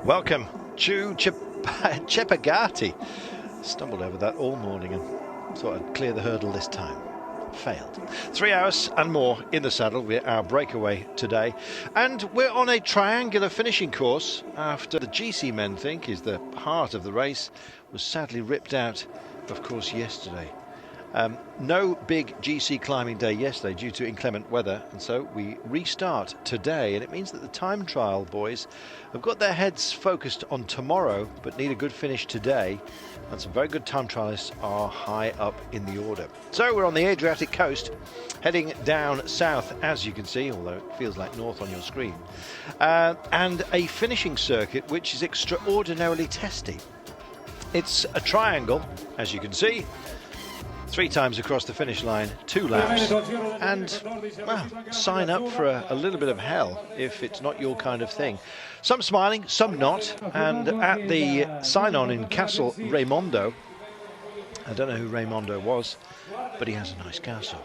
Welcome to Cepagatti. Stumbled over that all morning and thought I'd clear the hurdle this time. Failed. 3 hours and more in the saddle with our breakaway today. And we're on a triangular finishing course after the GC men think is the heart of the race was sadly ripped out, of course, yesterday. No big GC climbing day yesterday due to inclement weather, and so we restart today, and it means that the time trial boys have got their heads focused on tomorrow but need a good finish today, and some very good time trialists are high up in the order. So we're on the Adriatic coast heading down south, as you can see, although it feels like north on your screen, and a finishing circuit which is extraordinarily testy. It's a triangle, as you can see, 3 times across the finish line, 2 laps, and well, sign up for a little bit of hell if it's not your kind of thing. Some smiling, some not, and at the sign-on in Castelraimondo, I don't know who Raimondo was, but he has a nice castle.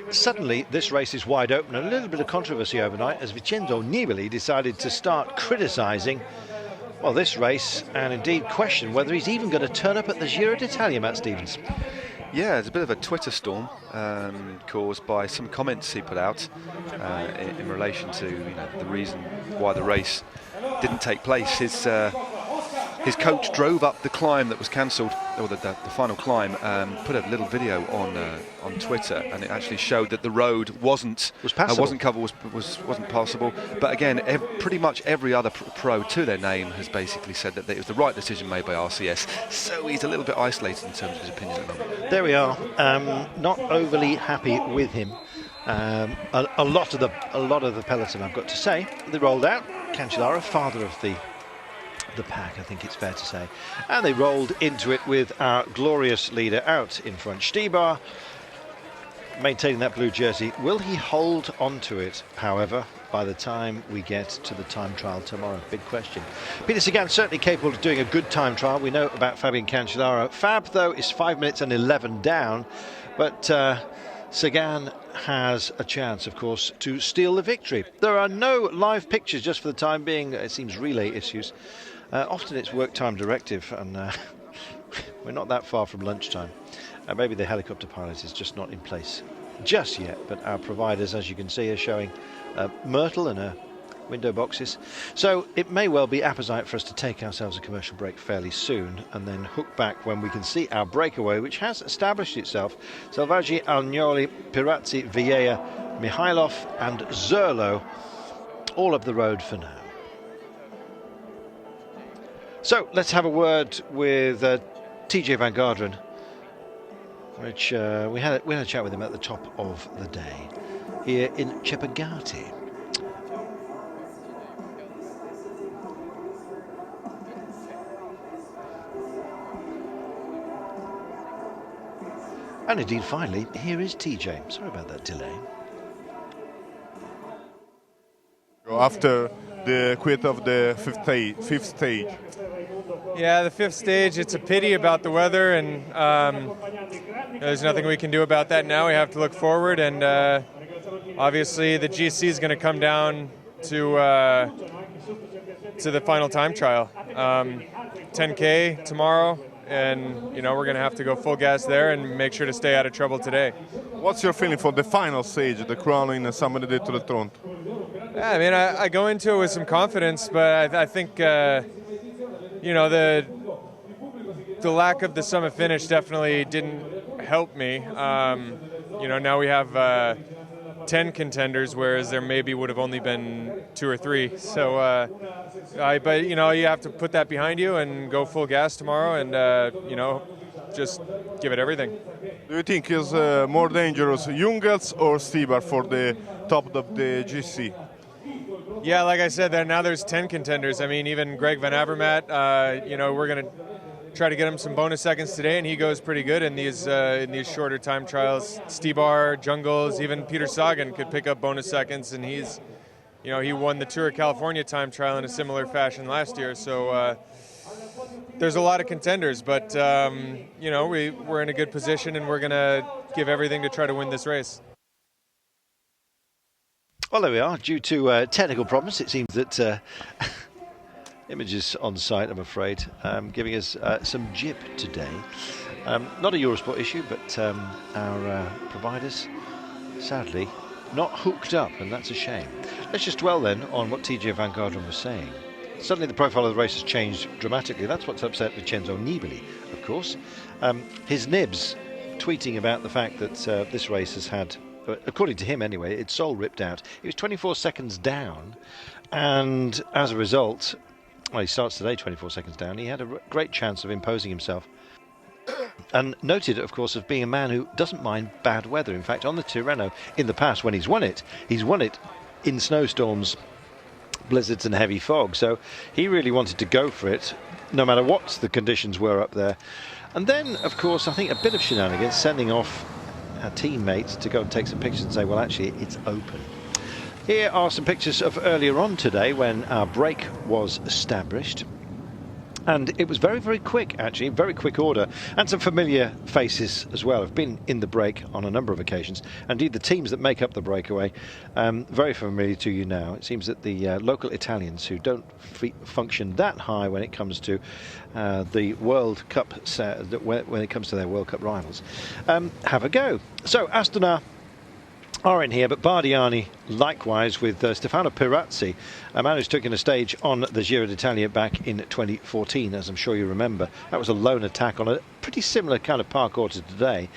Suddenly, this race is wide open. A little bit of controversy overnight as Vincenzo Nibali decided to start criticising this race, and indeed question whether he's even going to turn up at the Giro d'Italia, Matt Stevens. Yeah, it's a bit of a Twitter storm caused by some comments he put out in relation to the reason why the race didn't take place. His coach drove up the climb that was cancelled, or the final climb, put a little video on Twitter, and it actually showed that the road wasn't covered, wasn't passable. But again, pretty much every other pro to their name has basically said that it was the right decision made by RCS. So he's a little bit isolated in terms of his opinion at the moment. There we are. Not overly happy with him. A lot of the peloton, I've got to say, they rolled out. Cancellara, father of the pack, I think it's fair to say, and they rolled into it with our glorious leader out in front. Stybar maintaining that blue jersey. Will he hold on to it, however, by the time we get to the time trial tomorrow? Big question. Peter Sagan certainly capable of doing a good time trial. We know about Fabian Cancellara. Fab, though, is 5 minutes and 11 down, but Sagan has a chance, of course, to steal the victory. There are no live pictures just for the time being. It seems relay issues. Often it's work time directive, and we're not that far from lunchtime. Maybe the helicopter pilot is just not in place just yet, but our providers, as you can see, are showing Myrtle and her window boxes. So it may well be apposite for us to take ourselves a commercial break fairly soon and then hook back when we can see our breakaway, which has established itself. Selvaggi, Agnoli, Pirazzi, Vieira, Mihailov and Zerlo all up the road for now. So let's have a word with TJ Van Garderen, which we had a chat with him at the top of the day here in Cepagatti. And indeed, finally, here is TJ. Sorry about that delay. After the quit of the fifth stage. Yeah, the 5th stage, it's a pity about the weather, and there's nothing we can do about that now. We have to look forward, and obviously the GC is going to come down to the final time trial. 10K tomorrow, and we're going to have to go full gas there and make sure to stay out of trouble today. What's your feeling for the final stage, the crowning Samuele de Tronto? Yeah, I mean, I go into it with some confidence, but I think the lack of the summit finish definitely didn't help me. Now we have 10 contenders, whereas there maybe would have only been 2 or 3. So, but you have to put that behind you and go full gas tomorrow, and just give it everything. Do you think is more dangerous, Jungels or Stybar for the top of the GC? Yeah, like I said, now there's 10 contenders. I mean, even Greg Van Avermaet, we're going to try to get him some bonus seconds today, and he goes pretty good in these shorter time trials. Stybar, Jungels, even Peter Sagan could pick up bonus seconds, and he's, he won the Tour of California time trial in a similar fashion last year. So there's a lot of contenders, but we're in a good position, and we're going to give everything to try to win this race. Well, there we are. Due to technical problems, it seems that images on site, I'm afraid, giving us some jib today. Not a Eurosport issue, but our providers, sadly, not hooked up, and that's a shame. Let's just dwell then on what TJ Van Garderen was saying. Suddenly the profile of the race has changed dramatically. That's what's upset Vincenzo Nibali, of course. His nibs tweeting about the fact that this race has had, according to him anyway, its soul ripped out. He was 24 seconds down, and as a result, well, he starts today 24 seconds down. He had a great chance of imposing himself, and noted, of course, of being a man who doesn't mind bad weather. In fact, on the Tirreno in the past, when he's won it in snowstorms, blizzards and heavy fog. So he really wanted to go for it, no matter what the conditions were up there. And then, of course, I think a bit of shenanigans, sending off our teammates to go and take some pictures and say, well, actually, it's open. Here are some pictures of earlier on today when our break was established. And it was very, very quick, actually, very quick order. And some familiar faces as well. I've been in the break on a number of occasions. Indeed, the teams that make up the breakaway, very familiar to you now. It seems that the local Italians, who don't function that high when it comes to the World Cup, when it comes to their World Cup rivals, have a go. So, Astana are in here, but Bardiani likewise with Stefano Pirazzi, a man who's taken a stage on the Giro d'Italia back in 2014, as I'm sure you remember. That was a lone attack on a pretty similar kind of parkour to today.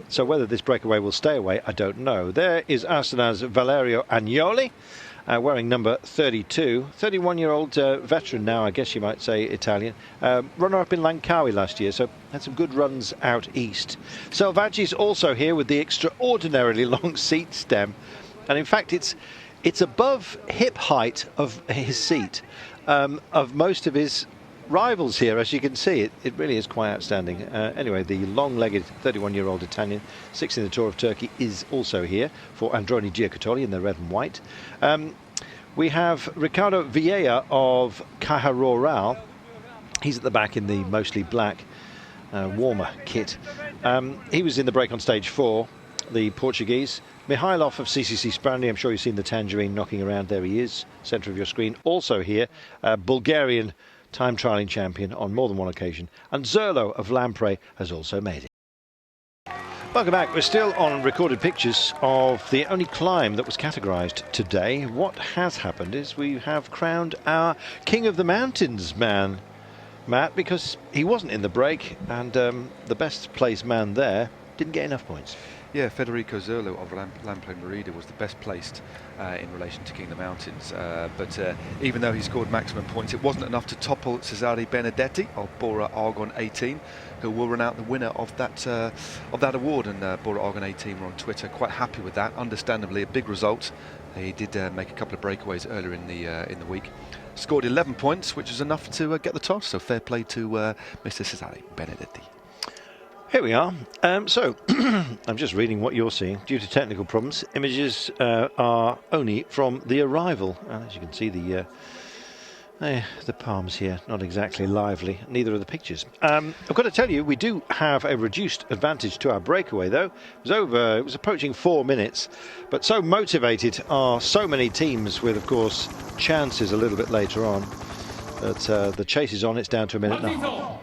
So whether this breakaway will stay away, I don't know. There is Astana's Valerio Agnoli, wearing number 32, 31-year-old veteran now, I guess you might say, Italian. Runner-up in Langkawi last year, so had some good runs out east. Selvaggi's also here with the extraordinarily long seat stem, and in fact it's above hip height of his seat of most of his rivals here, as you can see. It really is quite outstanding. Anyway, the long-legged 31-year-old Italian, sixth in the Tour of Turkey, is also here for Androni Giocattoli in the red and white. We have Ricardo Vieira of Caja Rural. He's at the back in the mostly black warmer kit. He was in the break on stage 4, the Portuguese. Mihailov of CCC Sprandi, I'm sure you've seen the tangerine knocking around. There he is, centre of your screen. Also here, Bulgarian time trialling champion on more than one occasion. And Zerlo of Lampre has also made it. Welcome back. We're still on recorded pictures of the only climb that was categorised today. What has happened is we have crowned our King of the Mountains man, Matt, because he wasn't in the break, and the best placed man there didn't get enough points. Yeah, Federico Zerlo of Lampre Merida was the best placed in relation to King of the Mountains. But even though he scored maximum points, it wasn't enough to topple Cesare Benedetti of Bora Argon 18, who will run out the winner of that award. And Bora Argon 18 were on Twitter quite happy with that. Understandably, a big result. He did make a couple of breakaways earlier in the week. Scored 11 points, which was enough to get the toss. So fair play to Mr. Cesare Benedetti. Here we are. So, I'm just reading what you're seeing. Due to technical problems, images are only from the arrival. And as you can see, the palms here, not exactly lively. Neither are the pictures. I've got to tell you, we do have a reduced advantage to our breakaway, though. It was approaching 4 minutes. But so motivated are so many teams with, of course, chances a little bit later on. That the chase is on. It's down to a minute and a half.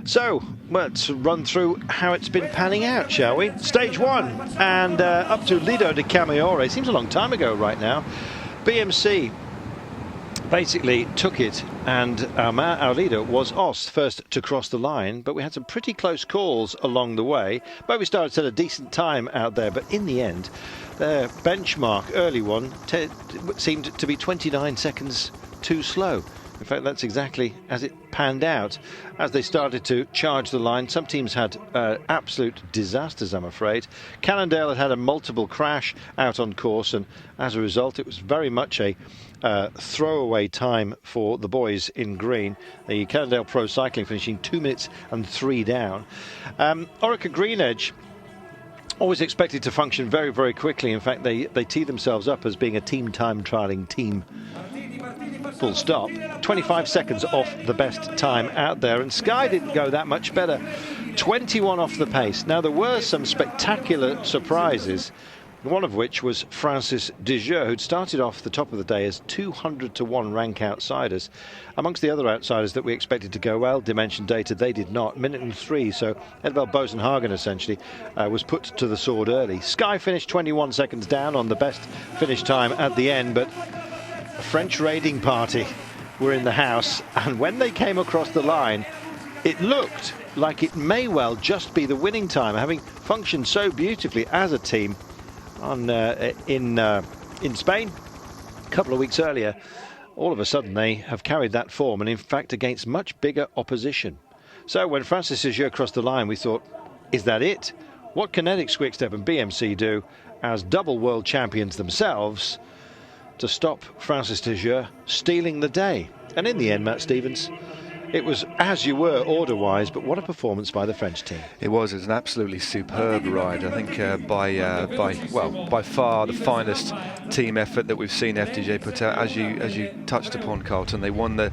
So, let's run through how it's been panning out, shall we? Stage 1, and up to Lido de Camaiore. Seems a long time ago right now. BMC basically took it, and our leader was Ost, first to cross the line, but we had some pretty close calls along the way. But we started at a decent time out there, but in the end, their benchmark, early one, seemed to be 29 seconds too slow. In fact, that's exactly as it panned out. As they started to charge the line, some teams had absolute disasters, I'm afraid. Cannondale had a multiple crash out on course, and as a result, it was very much a throwaway time for the boys in green. The Cannondale Pro Cycling finishing 2 minutes and 3 down. Orica-GreenEdge, always expected to function very, very quickly. In fact, they tee themselves up as being a team time trialling team. Full stop. 25 seconds off the best time out there, and Sky didn't go that much better. 21 off the pace. Now, there were some spectacular surprises one of which was Francis Dejeux, who'd started off the top of the day as 200-to-1 rank outsiders. Amongst the other outsiders that we expected to go well, Dimension Data, they did not. Minute and 3, so Edvald Bosenhagen essentially was put to the sword early. Sky finished 21 seconds down on the best finish time at the end, but a French raiding party were in the house, and when they came across the line, it looked like it may well just be the winning time, having functioned so beautifully as a team in Spain a couple of weeks earlier. All of a sudden they have carried that form, and in fact against much bigger opposition. So when Francis Dejeux crossed the line, we thought, is that it? What can Etixx-QuickStep and BMC do as double world champions themselves to stop Francis Dejeux stealing the day? And in the end, Matt Stevens, it was as you were order-wise, but what a performance by the French team. It was an absolutely superb ride. I think by far the finest team effort that we've seen FDJ put out. As you touched upon, Carlton, they won the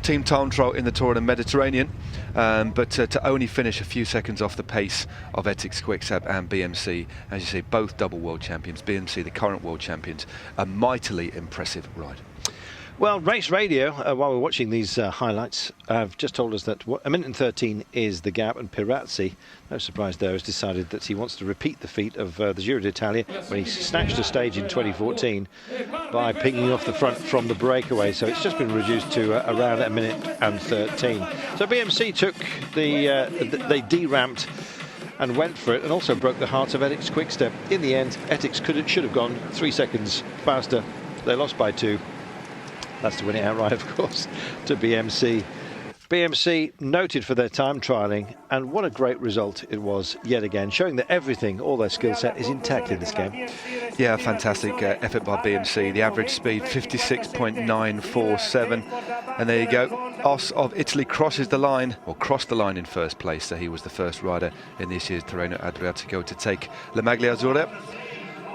team time trial in the Tour of the Mediterranean, but to only finish a few seconds off the pace of Etixx-QuickStep and BMC, as you say, both double world champions, BMC the current world champions, a mightily impressive ride. Well, Race Radio, while we're watching these highlights, have just told us that a minute and 13 is the gap, and Pirazzi, no surprise there, has decided that he wants to repeat the feat of the Giro d'Italia when he snatched a stage in 2014 by pinging off the front from the breakaway. So it's just been reduced to around a minute and 13. So BMC took they deramped and went for it, and also broke the heart of Etixx-QuickStep. In the end, Etixx should have gone 3 seconds faster. They lost by 2. That's to win it outright, of course, to BMC. BMC noted for their time trialling, and what a great result it was yet again, showing that everything, all their skill set, is intact in this game. Yeah, fantastic effort by BMC. The average speed 56.947, and there you go. Os of Italy crosses the line, or crossed the line in first place, so he was the first rider in this year's Tirreno-Adriatico to take La Maglia Azzurra,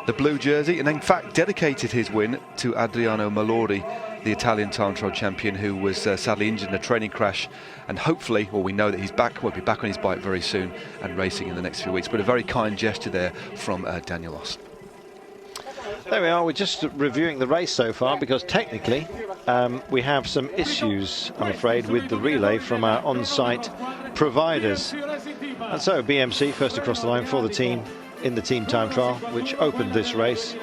the blue jersey, and in fact dedicated his win to Adriano Malori, the Italian time trial champion, who was sadly injured in a training crash, and hopefully, well, we know that he's back, will be back on his bike very soon and racing in the next few weeks. But a very kind gesture there from Daniel Os. There we are. We're just reviewing the race so far, because technically we have some issues, I'm afraid, with the relay from our on-site providers. And so BMC first across the line for the team in the team time trial, which opened this race,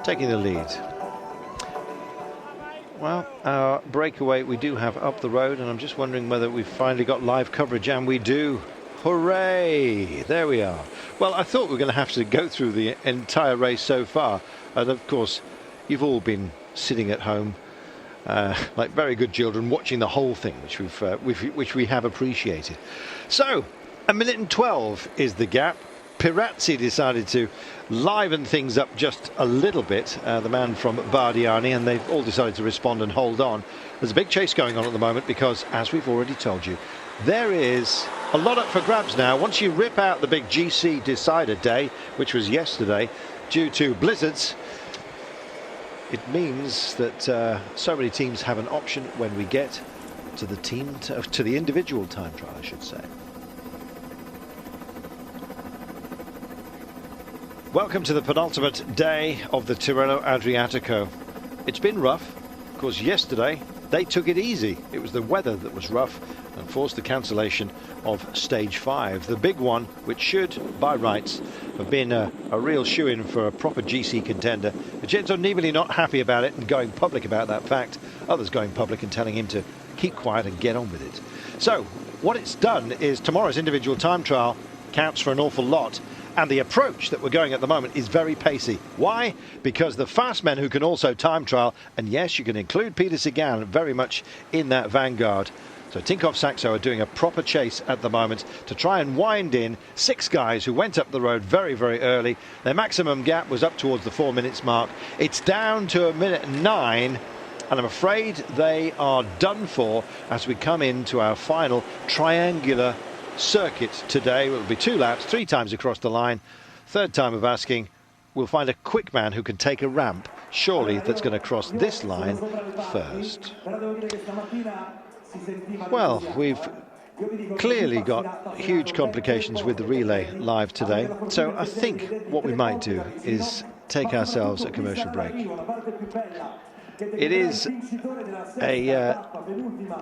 taking the lead. Well, our breakaway we do have up the road, and I'm just wondering whether we've finally got live coverage, and we do. Hooray! There we are. Well, I thought we were going to have to go through the entire race so far, and of course you've all been sitting at home like very good children, watching the whole thing, which we have appreciated. So, a minute and 12 is the gap. Pirazzi decided to liven things up just a little bit, the man from Bardiani, and they've all decided to respond and hold on. There's a big chase going on at the moment because, as we've already told you, there is a lot up for grabs now. Once you rip out the big GC decider day, which was yesterday, due to blizzards, it means that so many teams have an option when we get to the to the individual time trial, I should say. Welcome to the penultimate day of the Tirreno-Adriatico. It's been rough. Of course, yesterday they took it easy. It was the weather that was rough and forced the cancellation of stage 5. The big one, which should, by rights, have been a real shoe-in for a proper GC contender. Vincenzo Nibali not happy about it and going public about that fact. Others going public and telling him to keep quiet and get on with it. So, what it's done is tomorrow's individual time trial counts for an awful lot. And the approach that we're going at the moment is very pacey. Why? Because the fast men who can also time trial, and yes, you can include Peter Sagan very much in that vanguard. So Tinkoff Saxo are doing a proper chase at the moment to try and wind in 6 guys who went up the road very, very early. Their maximum gap was up towards the 4 minutes mark. It's down to a minute and 9, and I'm afraid they are done for as we come into our final triangular circuit today. It will be 2 laps, 3 times across the line. Third time of asking, we'll find a quick man who can take a ramp, surely, that's going to cross this line first. Well, we've clearly got huge complications with the relay live today. So I think what we might do is take ourselves a commercial break. It is a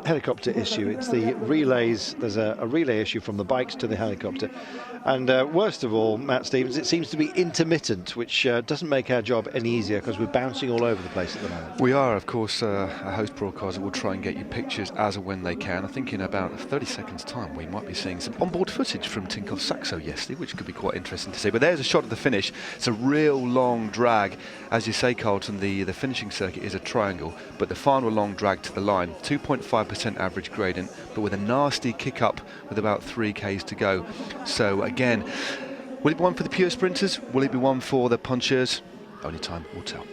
helicopter issue. It's the relays. There's a relay issue from the bikes to the helicopter. And worst of all, Matt Stevens, it seems to be intermittent, which doesn't make our job any easier because we're bouncing all over the place at the moment. We are, of course, a host broadcaster will try and get you pictures as and when they can. I think in about 30 seconds' time we might be seeing some onboard footage from Tinkoff Saxo yesterday, which could be quite interesting to see. But there's a shot of the finish. It's a real long drag. As you say, Carlton, the finishing circuit is a triangle, but the final long drag to the line, 2.5% average gradient, but with a nasty kick up with about 3 Ks to go. So again, will it be one for the pure sprinters? Will it be one for the punchers? Only time will tell.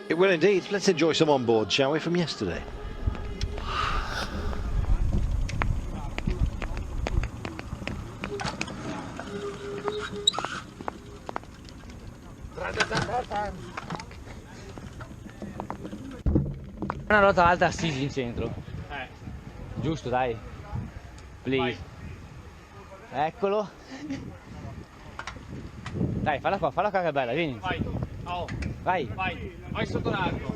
It will indeed. Let's enjoy some on board, shall we, from yesterday. Una ruota alta assisi in centro. Giusto, dai. Please. Eccolo. Dai, falla qua che è bella, vieni. Vai. Oh. Vai. Vai. Vai sotto l'arco.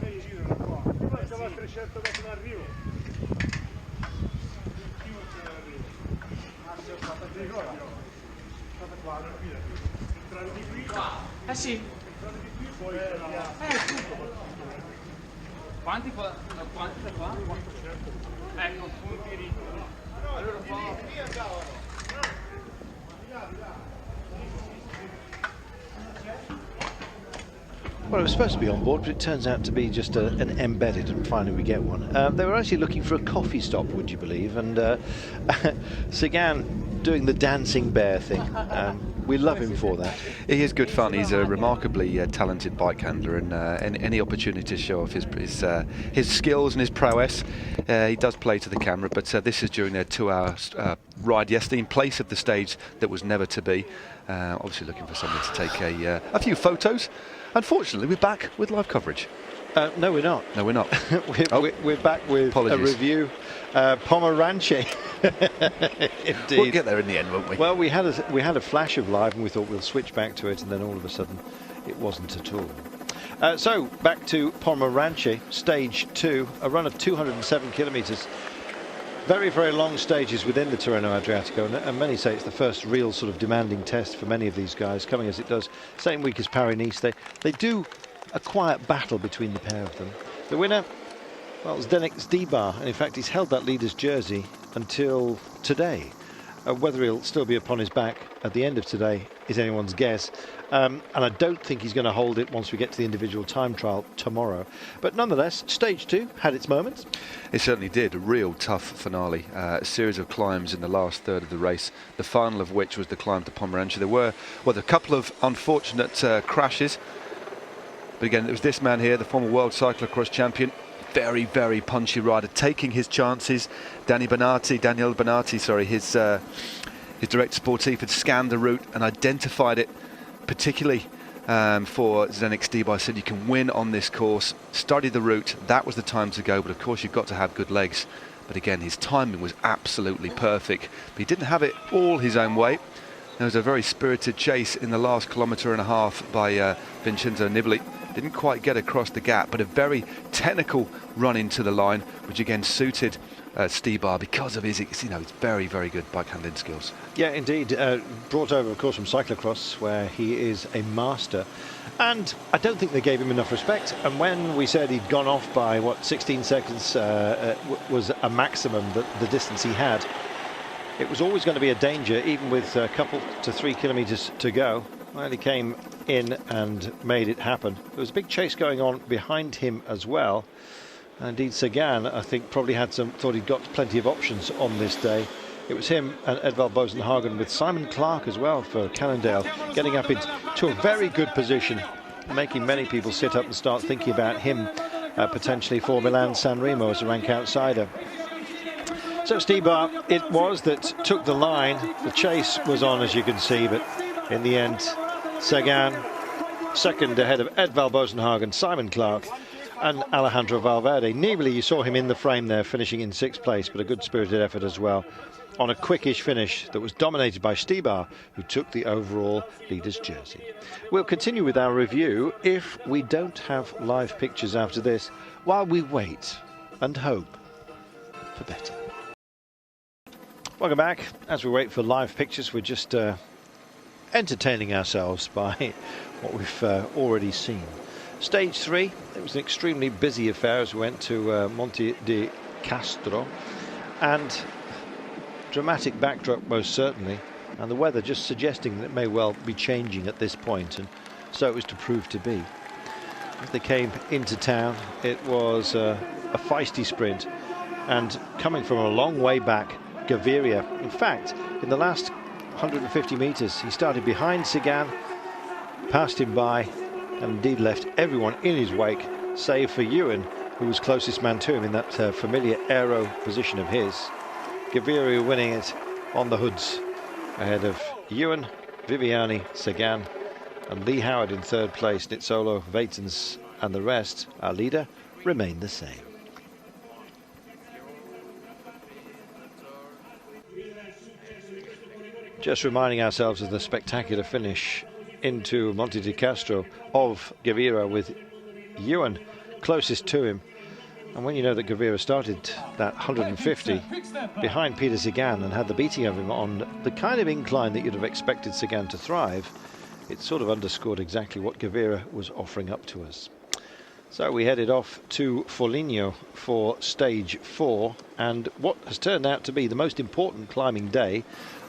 Sì. Quanti da qua? Ecco, punti lì. Allora qua. Well, it was supposed to be on board, but it turns out to be just an embedded, and finally we get one. They were actually looking for a coffee stop, would you believe, and Sagan doing the dancing bear thing. We love him for that. He is good fun. He's a remarkably talented bike handler, and any opportunity to show off his skills and his prowess, he does play to the camera. But this is during their 2-hour ride yesterday in place of the stage that was never to be. Obviously looking for someone to take a few photos. Unfortunately, we're back with live coverage. No, we're not. No, we're not. we're back with a review. Pomeranche. Indeed. We'll get there in the end, won't we? Well, we had a flash of live, and we thought we'll switch back to it, and then all of a sudden, it wasn't at all. So back to Pomeranche, stage 2, a run of 207 kilometres. Very, very long stages within the Tirreno-Adriatico, and many say it's the first real sort of demanding test for many of these guys, coming as it does same week as Paris-Nice. They do a quiet battle between the pair of them. The winner, well, Zdenek Stybar, and in fact he's held that leader's jersey until today. Whether he'll still be upon his back at the end of today is anyone's guess. And I don't think he's going to hold it once we get to the individual time trial tomorrow. But nonetheless, stage 2 had its moments. It certainly did. A real tough finale. A series of climbs in the last third of the race, the final of which was the climb to Pomeranche. There were, well, a couple of unfortunate crashes. But again, it was this man here, the former world cyclocross champion. Very, very punchy rider, taking his chances. Daniel Benatti, his director sportif had scanned the route and identified it particularly for Zdenek Stybar. Said you can win on this course. Study the route. That was the time to go. But of course, you've got to have good legs. But again, his timing was absolutely perfect. But he didn't have it all his own way. There was a very spirited chase in the last kilometre and a half by Vincenzo Nibali. Didn't quite get across the gap, but a very technical run into the line, which again suited Stybar because of his, his very, very good bike handling skills. Yeah, indeed. Brought over, of course, from cyclocross, where he is a master. And I don't think they gave him enough respect. And when we said he'd gone off by, 16 seconds was a maximum, the distance he had, it was always going to be a danger, even with a couple to 3 kilometres to go. Well, he came in and made it happen. There was a big chase going on behind him as well. Indeed, Sagan, I think, probably thought he'd got plenty of options on this day. It was him and Edvald Boasson-Hagen with Simon Clark as well for Cannondale, getting up into a very good position, making many people sit up and start thinking about him potentially for Milan-San Remo as a rank outsider. So Stybar it was that took the line. The chase was on, as you can see, but in the end, Sagan second ahead of Edvald Boasson-Hagen, Simon Clark and Alejandro Valverde. Nibali, you saw him in the frame there, finishing in 6th place, but a good spirited effort as well. on a quickish finish that was dominated by Stybar, who took the overall leader's jersey. We'll continue with our review if we don't have live pictures after this, while we wait and hope for better. Welcome back. As we wait for live pictures, we're just entertaining ourselves by what we've already seen. Stage 3, it was an extremely busy affair as we went to Monte di Castro, and dramatic backdrop most certainly, and the weather just suggesting that it may well be changing at this point, and so it was to prove to be. As they came into town, it was a feisty sprint, and coming from a long way back, Gaviria, in fact, in the last 150 metres, he started behind Sagan, passed him by, and indeed left everyone in his wake, save for Ewan, who was closest man to him in that familiar aero position of his. Gaviria winning it on the hoods, ahead of Ewan, Viviani, Sagan, and Lee Howard in third place. Nizzolo, Veitens, and the rest, our leader, remained the same. Just reminding ourselves of the spectacular finish into Monte di Castro of Gaviria, with Ewan closest to him. And when you know that Gaviria started that 150 behind Peter Sagan and had the beating of him on the kind of incline that you'd have expected Sagan to thrive, it sort of underscored exactly what Gaviria was offering up to us. So we headed off to Foligno for stage 4, and what has turned out to be the most important climbing day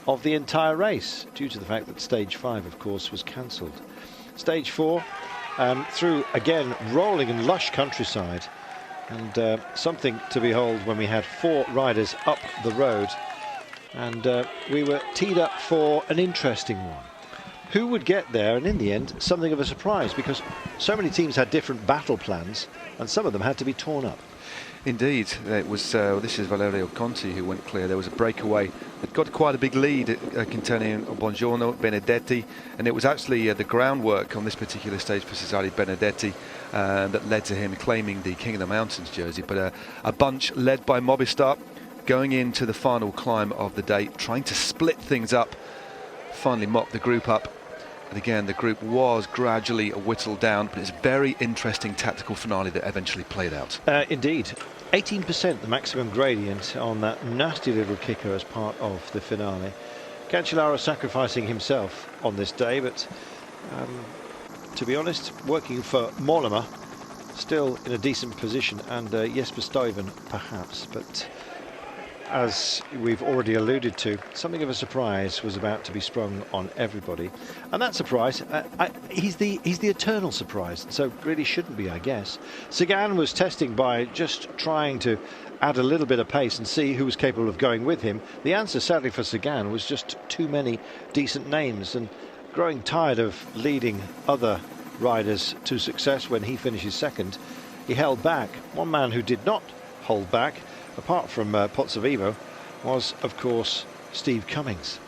of the entire race, due to the fact that stage 5, of course, was cancelled. Stage 4, through again rolling and lush countryside, and something to behold when we had 4 riders up the road, and we were teed up for an interesting one. Who would get there? And in the end, something of a surprise, because so many teams had different battle plans, and some of them had to be torn up. Indeed, it was. This is Valerio Conti who went clear. There was a breakaway that got quite a big lead, containing Bongiorno, Benedetti, and it was actually the groundwork on this particular stage for Cesare Benedetti that led to him claiming the King of the Mountains jersey. But a bunch led by Movistar going into the final climb of the day, trying to split things up, finally mopped the group up. And again, the group was gradually whittled down, but it's a very interesting tactical finale that eventually played out. Indeed. 18% the maximum gradient on that nasty little kicker as part of the finale. Cancellara sacrificing himself on this day, but to be honest, working for Mollema, still in a decent position, and Jesper Stuyven perhaps, but as we've already alluded to, something of a surprise was about to be sprung on everybody, and that surprise, he's the eternal surprise, so really shouldn't be, I guess. Sagan was testing by just trying to add a little bit of pace and see who was capable of going with him. The answer, sadly for Sagan, was just too many decent names, and growing tired of leading other riders to success when he finishes second, he held back. One man who did not hold back, apart from Pozzovivo, was of course Steve Cummings.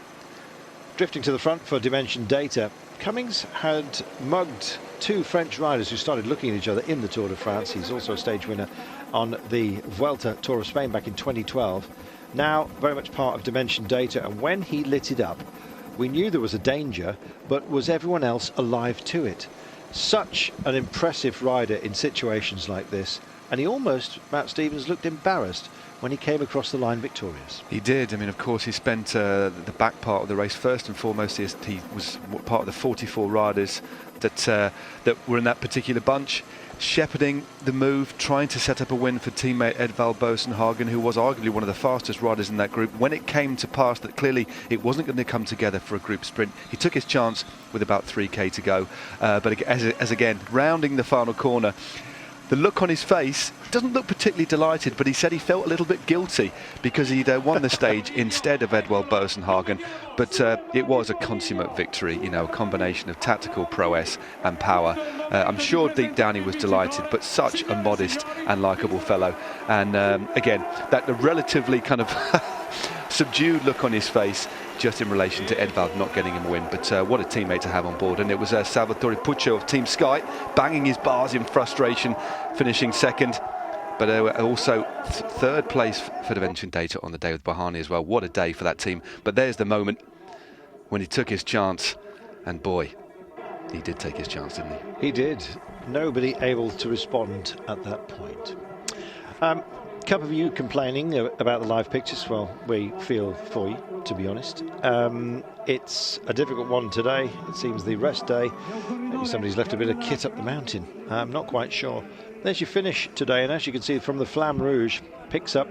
Drifting to the front for Dimension Data, Cummings had mugged 2 French riders who started looking at each other in the Tour de France. He's also a stage winner on the Vuelta Tour of Spain back in 2012. Now very much part of Dimension Data, and when he lit it up, we knew there was a danger, but was everyone else alive to it? Such an impressive rider in situations like this, and he almost, Matt Stevens, looked embarrassed when he came across the line victorious. He did. I mean, of course, he spent the back part of the race. First and foremost, he was part of the 44 riders that were in that particular bunch, shepherding the move, trying to set up a win for teammate Edvald Boasson-Hagen, who was arguably one of the fastest riders in that group. When it came to pass that clearly it wasn't going to come together for a group sprint, he took his chance with about 3k to go. But as again, rounding the final corner, the look on his face doesn't look particularly delighted, but he said he felt a little bit guilty because he'd won the stage instead of Edvald Boasson-Hagen. But it was a consummate victory, you know, a combination of tactical prowess and power. I'm sure deep down he was delighted, but such a modest and likeable fellow. And again, that relatively kind of subdued look on his face just in relation to Edvald not getting him a win, but what a teammate to have on board. And it was Salvatore Puccio of Team Sky banging his bars in frustration, finishing second. but also third place for Dimension Data on the day with Bahani as well. What a day for that team. But there's the moment when he took his chance, and boy, he did take his chance, didn't he? He did. Nobody able to respond at that point. Couple of you complaining about the live pictures. Well, we feel for you, to be honest. It's a difficult one today. It seems the rest day. Maybe somebody's left a bit of kit up the mountain. I'm not quite sure. There's your finish today, and as you can see from the Flamme Rouge, picks up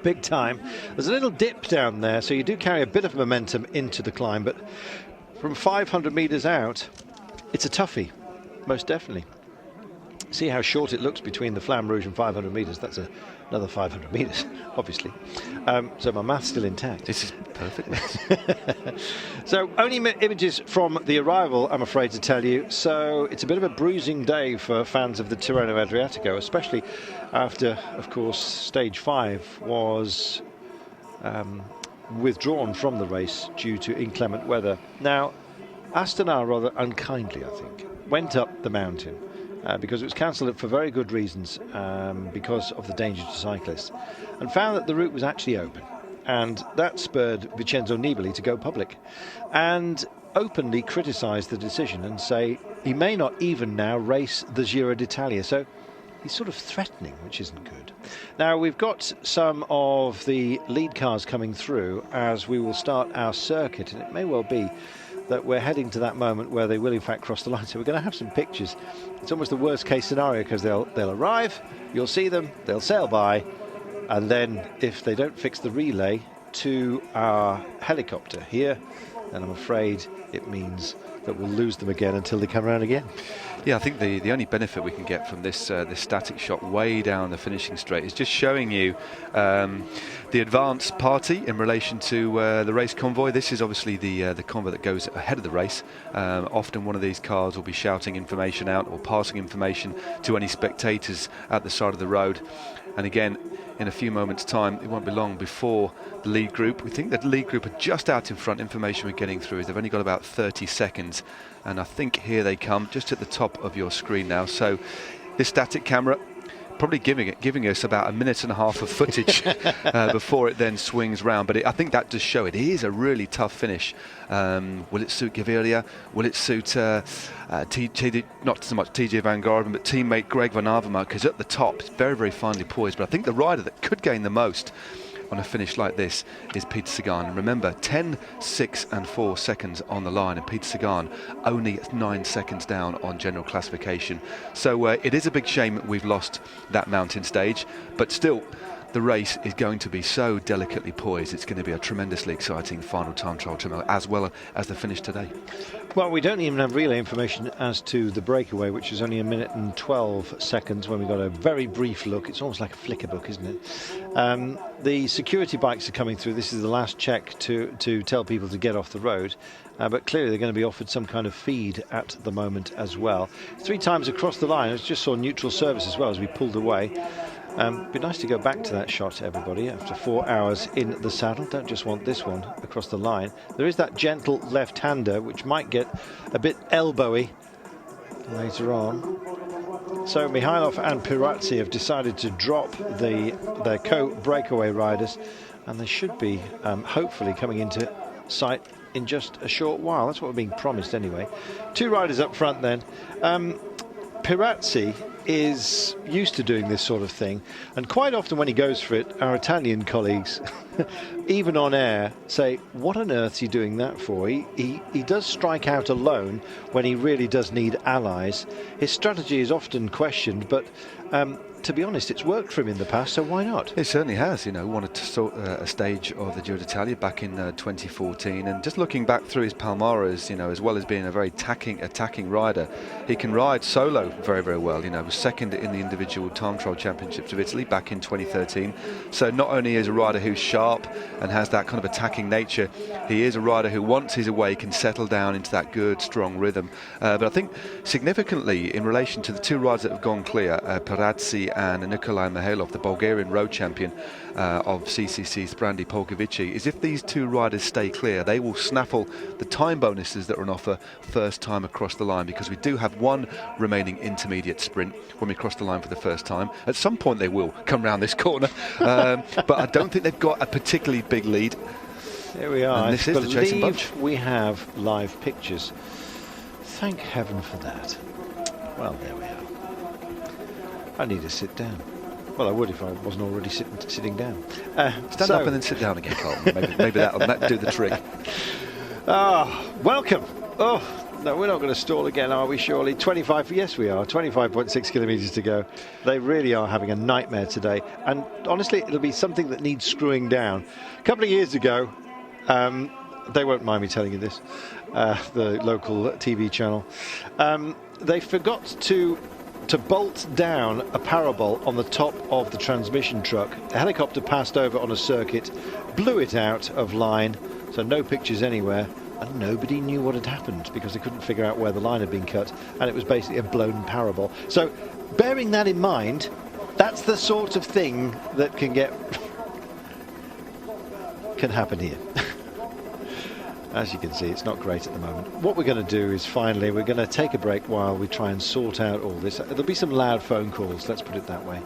big time. There's a little dip down there, so you do carry a bit of momentum into the climb, but from 500 metres out, it's a toughie, most definitely. See how short it looks between the Flamme Rouge and 500 metres. That's another 500 metres, obviously. So my math's still intact. This is perfect. So only images from the arrival, I'm afraid to tell you. So it's a bit of a bruising day for fans of the Tirreno-Adriatico, especially after, of course, stage 5 was withdrawn from the race due to inclement weather. Now, Astana, rather unkindly, I think, went up the mountain. Because it was cancelled for very good reasons, because of the danger to cyclists, and found that the route was actually open, and that spurred Vincenzo Nibali to go public and openly criticise the decision and say he may not even now race the Giro d'Italia. So he's sort of threatening, which isn't good. Now we've got some of the lead cars coming through as we will start our circuit, and it may well be that we're heading to that moment where they will in fact cross the line. So we're going to have some pictures. It's almost the worst case scenario, because they'll arrive, you'll see them, they'll sail by, and then if they don't fix the relay to our helicopter here, then I'm afraid it means that we'll lose them again until they come around again. Yeah, I think the only benefit we can get from this this static shot way down the finishing straight is just showing you the advance party in relation to the race convoy. This is obviously the convoy that goes ahead of the race. Often one of these cars will be shouting information out or passing information to any spectators at the side of the road. And again, in a few moments' time, it won't be long before the lead group. We think that the lead group are just out in front. Information we're getting through is they've only got about 30 seconds. And I think here they come, just at the top of your screen now. So this static camera probably giving us about a minute and a half of footage before it then swings round. But I think that does show it is a really tough finish. Will it suit Gaviria? Will it suit not so much TJ Van Garderen, but teammate Greg Van Avermaet? Because at the top, it's very, very finely poised. But I think the rider that could gain the most on a finish like this is Peter Sagan. And remember, 10, 6 and 4 seconds on the line, and Peter Sagan only 9 seconds down on general classification. So it is a big shame we've lost that mountain stage, but still the race is going to be so delicately poised. It's going to be a tremendously exciting final time trial tomorrow, as well as the finish today. Well, we don't even have relay information as to the breakaway, which is only 1 minute and 12 seconds when we got a very brief look. It's almost like a flicker book, isn't it? The security bikes are coming through. This is the last check to tell people to get off the road. But clearly they're going to be offered some kind of feed at the moment as well. 3 times across the line. I just saw neutral service as well as we pulled away. Be nice to go back to that shot, everybody, after 4 hours in the saddle. Don't just want this one across the line. There is that gentle left-hander, which might get a bit elbowy later on. So Mihailov and Pirazzi have decided to drop their co-breakaway riders, and they should be hopefully coming into sight in just a short while. That's what we're being promised anyway. 2 riders up front then. Pirazzi is used to doing this sort of thing, and quite often when he goes for it, our Italian colleagues even on air say, what on earth is he doing that for? He does strike out alone when he really does need allies. His strategy is often questioned, but to be honest, it's worked for him in the past, so why not? It certainly has. You know, wanted to sort a stage of the Giro d'Italia back in 2014, and just looking back through his Palmares, you know, as well as being a very attacking rider, he can ride solo very, very well. You know, was second in the individual time trial championships of Italy back in 2013. So not only is a rider who's sharp and has that kind of attacking nature, he is a rider who, once he's away, can settle down into that good, strong rhythm. But I think significantly in relation to the 2 riders that have gone clear, Pirazzi and Nikolai Mihalov, the Bulgarian road champion of CCC Sprandi Polkovici, is if these two riders stay clear, they will snaffle the time bonuses that are on offer first time across the line, because we do have one remaining intermediate sprint when we cross the line for the first time. At some point they will come round this corner, but I don't think they've got a particularly big lead. Here we are. And this is the chasing bunch. We have live pictures. Thank heaven for that. Well, there we are. I need to sit down. Well, I would if I wasn't already sitting down. Stand up and then sit down again, Carlton. Maybe that'll do the trick. Welcome. Oh, no, we're not going to stall again, are we, surely? 25, yes we are, 25.6 kilometres to go. They really are having a nightmare today. And honestly, it'll be something that needs screwing down. A couple of years ago, they won't mind me telling you this, the local TV channel, they forgot to bolt down a parabol on the top of the transmission truck. A helicopter passed over on a circuit, blew it out of line, so no pictures anywhere, and nobody knew what had happened because they couldn't figure out where the line had been cut, and it was basically a blown parabol. So bearing that in mind, that's the sort of thing that can happen here. As you can see, it's not great at the moment. What we're going to do is finally, we're going to take a break while we try and sort out all this. There'll be some loud phone calls, let's put it that way.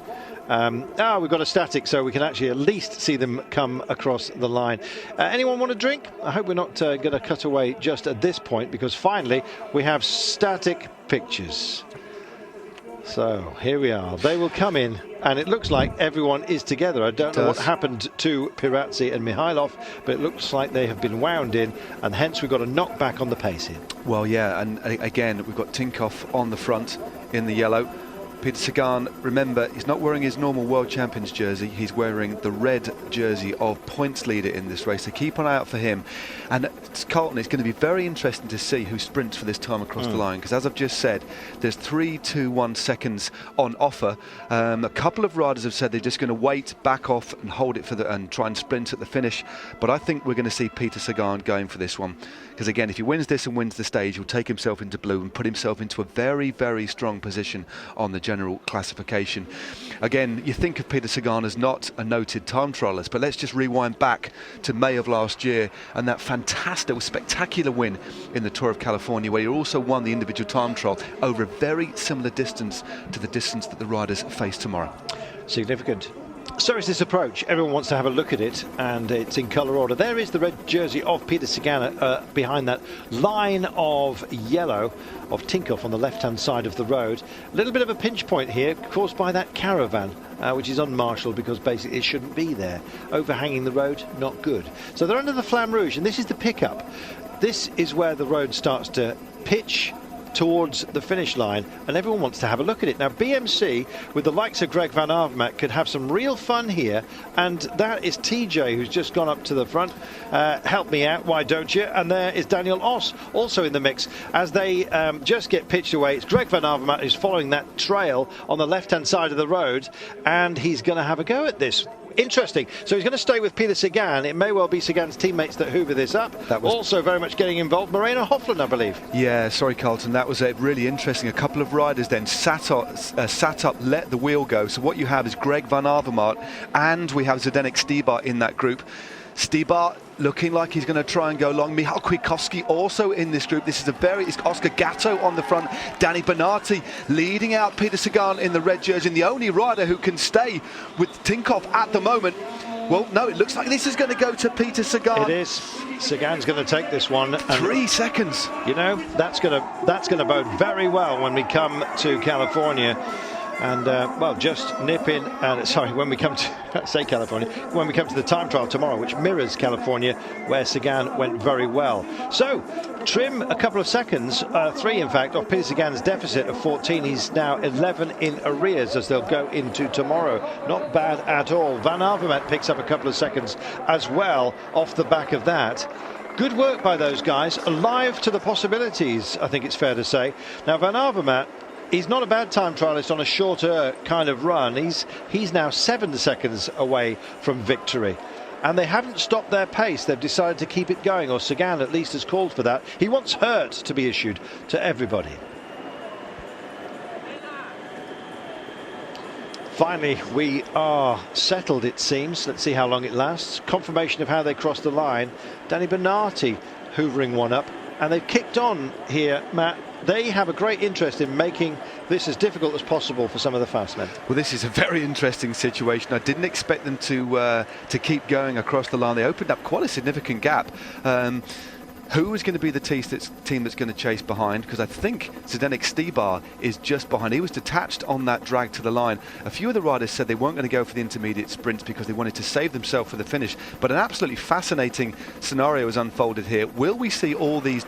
We've got a static, so we can actually at least see them come across the line. Anyone want a drink? I hope we're not going to cut away just at this point, because finally we have static pictures. So here we are. They will come in, and it looks like everyone is together. I don't know what happened to Pirazzi and Mihalov, but it looks like they have been wound in, and hence we've got a knockback on the pace here. Well, yeah, and again, we've got Tinkoff on the front in the yellow. Peter Sagan, remember, he's not wearing his normal World Champions jersey. He's wearing the red jersey of points leader in this race, so keep an eye out for him. And Carlton, it's going to be very interesting to see who sprints for this time across the line, because as I've just said, there's 3, 2, 1 seconds on offer. A couple of riders have said they're just going to wait, back off and hold it and try and sprint at the finish. But I think we're going to see Peter Sagan going for this one, because again, if he wins this and wins the stage, he'll take himself into blue and put himself into a very, very strong position on the general classification. Again, you think of Peter Sagan as not a noted time trialist, but let's just rewind back to May of last year and that fantastic, spectacular win in the Tour of California, where he also won the individual time trial over a very similar distance to the distance that the riders face tomorrow. Significant. So is this approach. Everyone wants to have a look at it, and it's in colour order. There is the red jersey of Peter Sagan behind that line of yellow of Tinkoff on the left-hand side of the road. A little bit of a pinch point here caused by that caravan, which is unmarshalled because basically it shouldn't be there. Overhanging the road, not good. So they're under the Flamme Rouge, and this is the pickup. This is where the road starts to pitch towards the finish line, and everyone wants to have a look at it. Now BMC with the likes of Greg Van Avermaet could have some real fun here, and that is TJ, who's just gone up to the front. Help me out, why don't you? And there is Daniel Oss also in the mix as they just get pitched away. It's Greg Van Avermaet who's following that trail on the left hand side of the road, and he's going to have a go at this. Interesting. So he's going to stay with Peter Sagan. It may well be Sagan's teammates that hoover this up. That was also very much getting involved. Moreno Hofland, I believe. Yeah, sorry, Carlton. That was really interesting. A couple of riders then sat up, let the wheel go. So what you have is Greg Van Avermaet, and we have Zdenek Stybar in that group. Stybar looking like he's going to try and go long. Michal Kwiatkowski also in this group. This is it's Oscar Gatto on the front. Danny Bernardi leading out Peter Sagan in the red jersey, and the only rider who can stay with Tinkoff at the moment. Well, no, it looks like this is going to go to Peter Sagan. It is. Sagan's going to take this one. 3 seconds. You know, that's going to bode very well when we come to California. And well, just nip in, sorry, when we come to say California, when we come to the time trial tomorrow, which mirrors California, where Sagan went very well. So trim a couple of seconds, 3 in fact, off Peter Sagan's deficit of 14. He's now 11 in arrears as they'll go into tomorrow. Not bad at all. Van Avermaet picks up a couple of seconds as well off the back of that. Good work by those guys, alive to the possibilities, I think it's fair to say. Now Van Avermaet, he's not a bad time trialist on a shorter kind of run. He's now 7 seconds away from victory. And they haven't stopped their pace. They've decided to keep it going, or Sagan at least has called for that. He wants hurt to be issued to everybody. Finally, we are settled, it seems. Let's see how long it lasts. Confirmation of how they crossed the line. Danny Bernardi hoovering one up, and they've kicked on here, Matt. They have a great interest in making this as difficult as possible for some of the fast men. Well, this is a very interesting situation. I didn't expect them to keep going across the line. They opened up quite a significant gap. Who is going to be the team that's going to chase behind? Because I think Zdenek Stybar is just behind. He was detached on that drag to the line. A few of the riders said they weren't going to go for the intermediate sprints because they wanted to save themselves for the finish. But an absolutely fascinating scenario has unfolded here. Will we see all these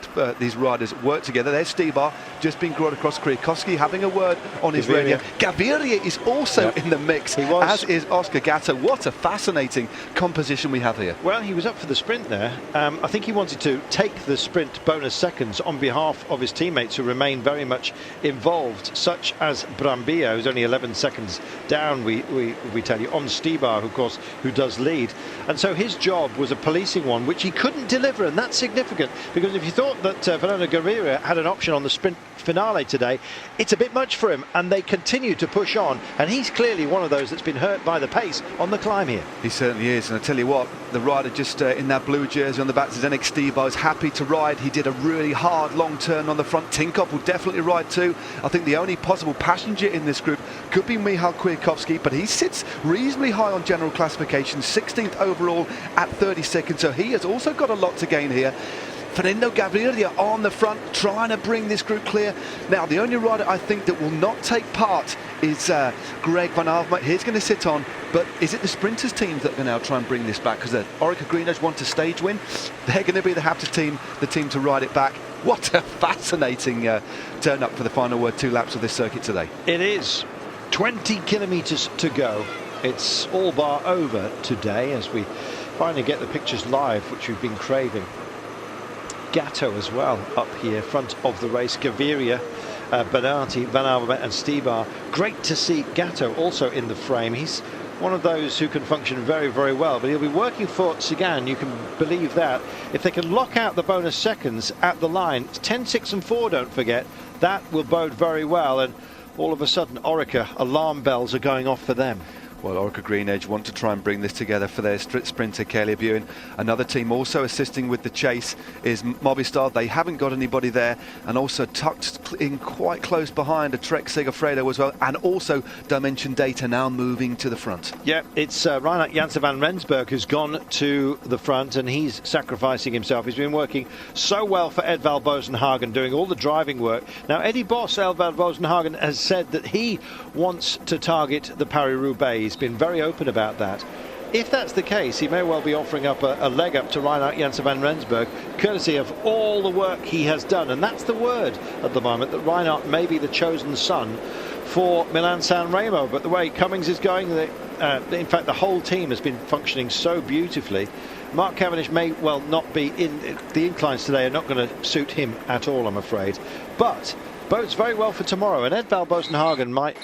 riders work together? There's Stybar just being brought across. Kwiatkowski having a word on his radio. Gaviria is also in the mix, as is Oscar Gatto. What a fascinating composition we have here. Well, he was up for the sprint there. I think he wanted to take the sprint bonus seconds on behalf of his teammates who remain very much involved, such as Brambilla, who's only 11 seconds down, we tell you, on Stybar, of course, who does lead. And so his job was a policing one, which he couldn't deliver, and that's significant, because if you thought that Fernando Gaviria had an option on the sprint finale today, it's a bit much for him, and they continue to push on, and he's clearly one of those that's been hurt by the pace on the climb here. He certainly is, and I tell you what, the rider just in that blue jersey on the back, Zdenek Stybar, is happy to ride. He did a really hard long turn on the front. Tinkoff will definitely ride too. I think the only possible passenger in this group could be Michal Kwiatkowski, but he sits reasonably high on general classification, 16th overall at 30 seconds, so he has also got a lot to gain here. Fernando Gaviria on the front, trying to bring this group clear. Now, the only rider I think that will not take part is Greg Van Avermaet. He's going to sit on, but is it the sprinters teams that are going to now try and bring this back? Because the Orica-GreenEdge want a stage win. They're going to be the team to ride it back. What a fascinating turn up for the final 2 laps of this circuit today. It is 20 kilometres to go. It's all bar over today as we finally get the pictures live, which we've been craving. Gatto as well up here, front of the race. Gaviria, Bernardi, Van Avermaet and Stybar. Great to see Gatto also in the frame. He's one of those who can function very, very well, but he'll be working for Sagan, you can believe that. If they can lock out the bonus seconds at the line, 10, 6 and 4, don't forget, that will bode very well, and all of a sudden Orica alarm bells are going off for them. Well, Orica-GreenEdge want to try and bring this together for their sprinter, Kelly Ewan. Another team also assisting with the chase is Movistar. They haven't got anybody there, and also tucked in quite close behind a Trek Segafredo as well, and also Dimension Data now moving to the front. Yeah, it's Reinhard Janssen van Rensburg who's gone to the front, and he's sacrificing himself. He's been working so well for Edvald Boasson-Hagen, doing all the driving work. Now, Eddie Boss, Edvald Boasson-Hagen, has said that he wants to target the Paris-Roubaix. He's been very open about that. If that's the case, he may well be offering up a leg up to Reinhard Janssen van Rensburg, courtesy of all the work he has done. And that's the word at the moment, that Reinhard may be the chosen son for Milan-San Remo. But the way Cummings is going, in fact, the whole team has been functioning so beautifully. Mark Cavendish may well not be in. The inclines today are not going to suit him at all, I'm afraid. But bodes very well for tomorrow. And Edvald Boasson-Hagen might...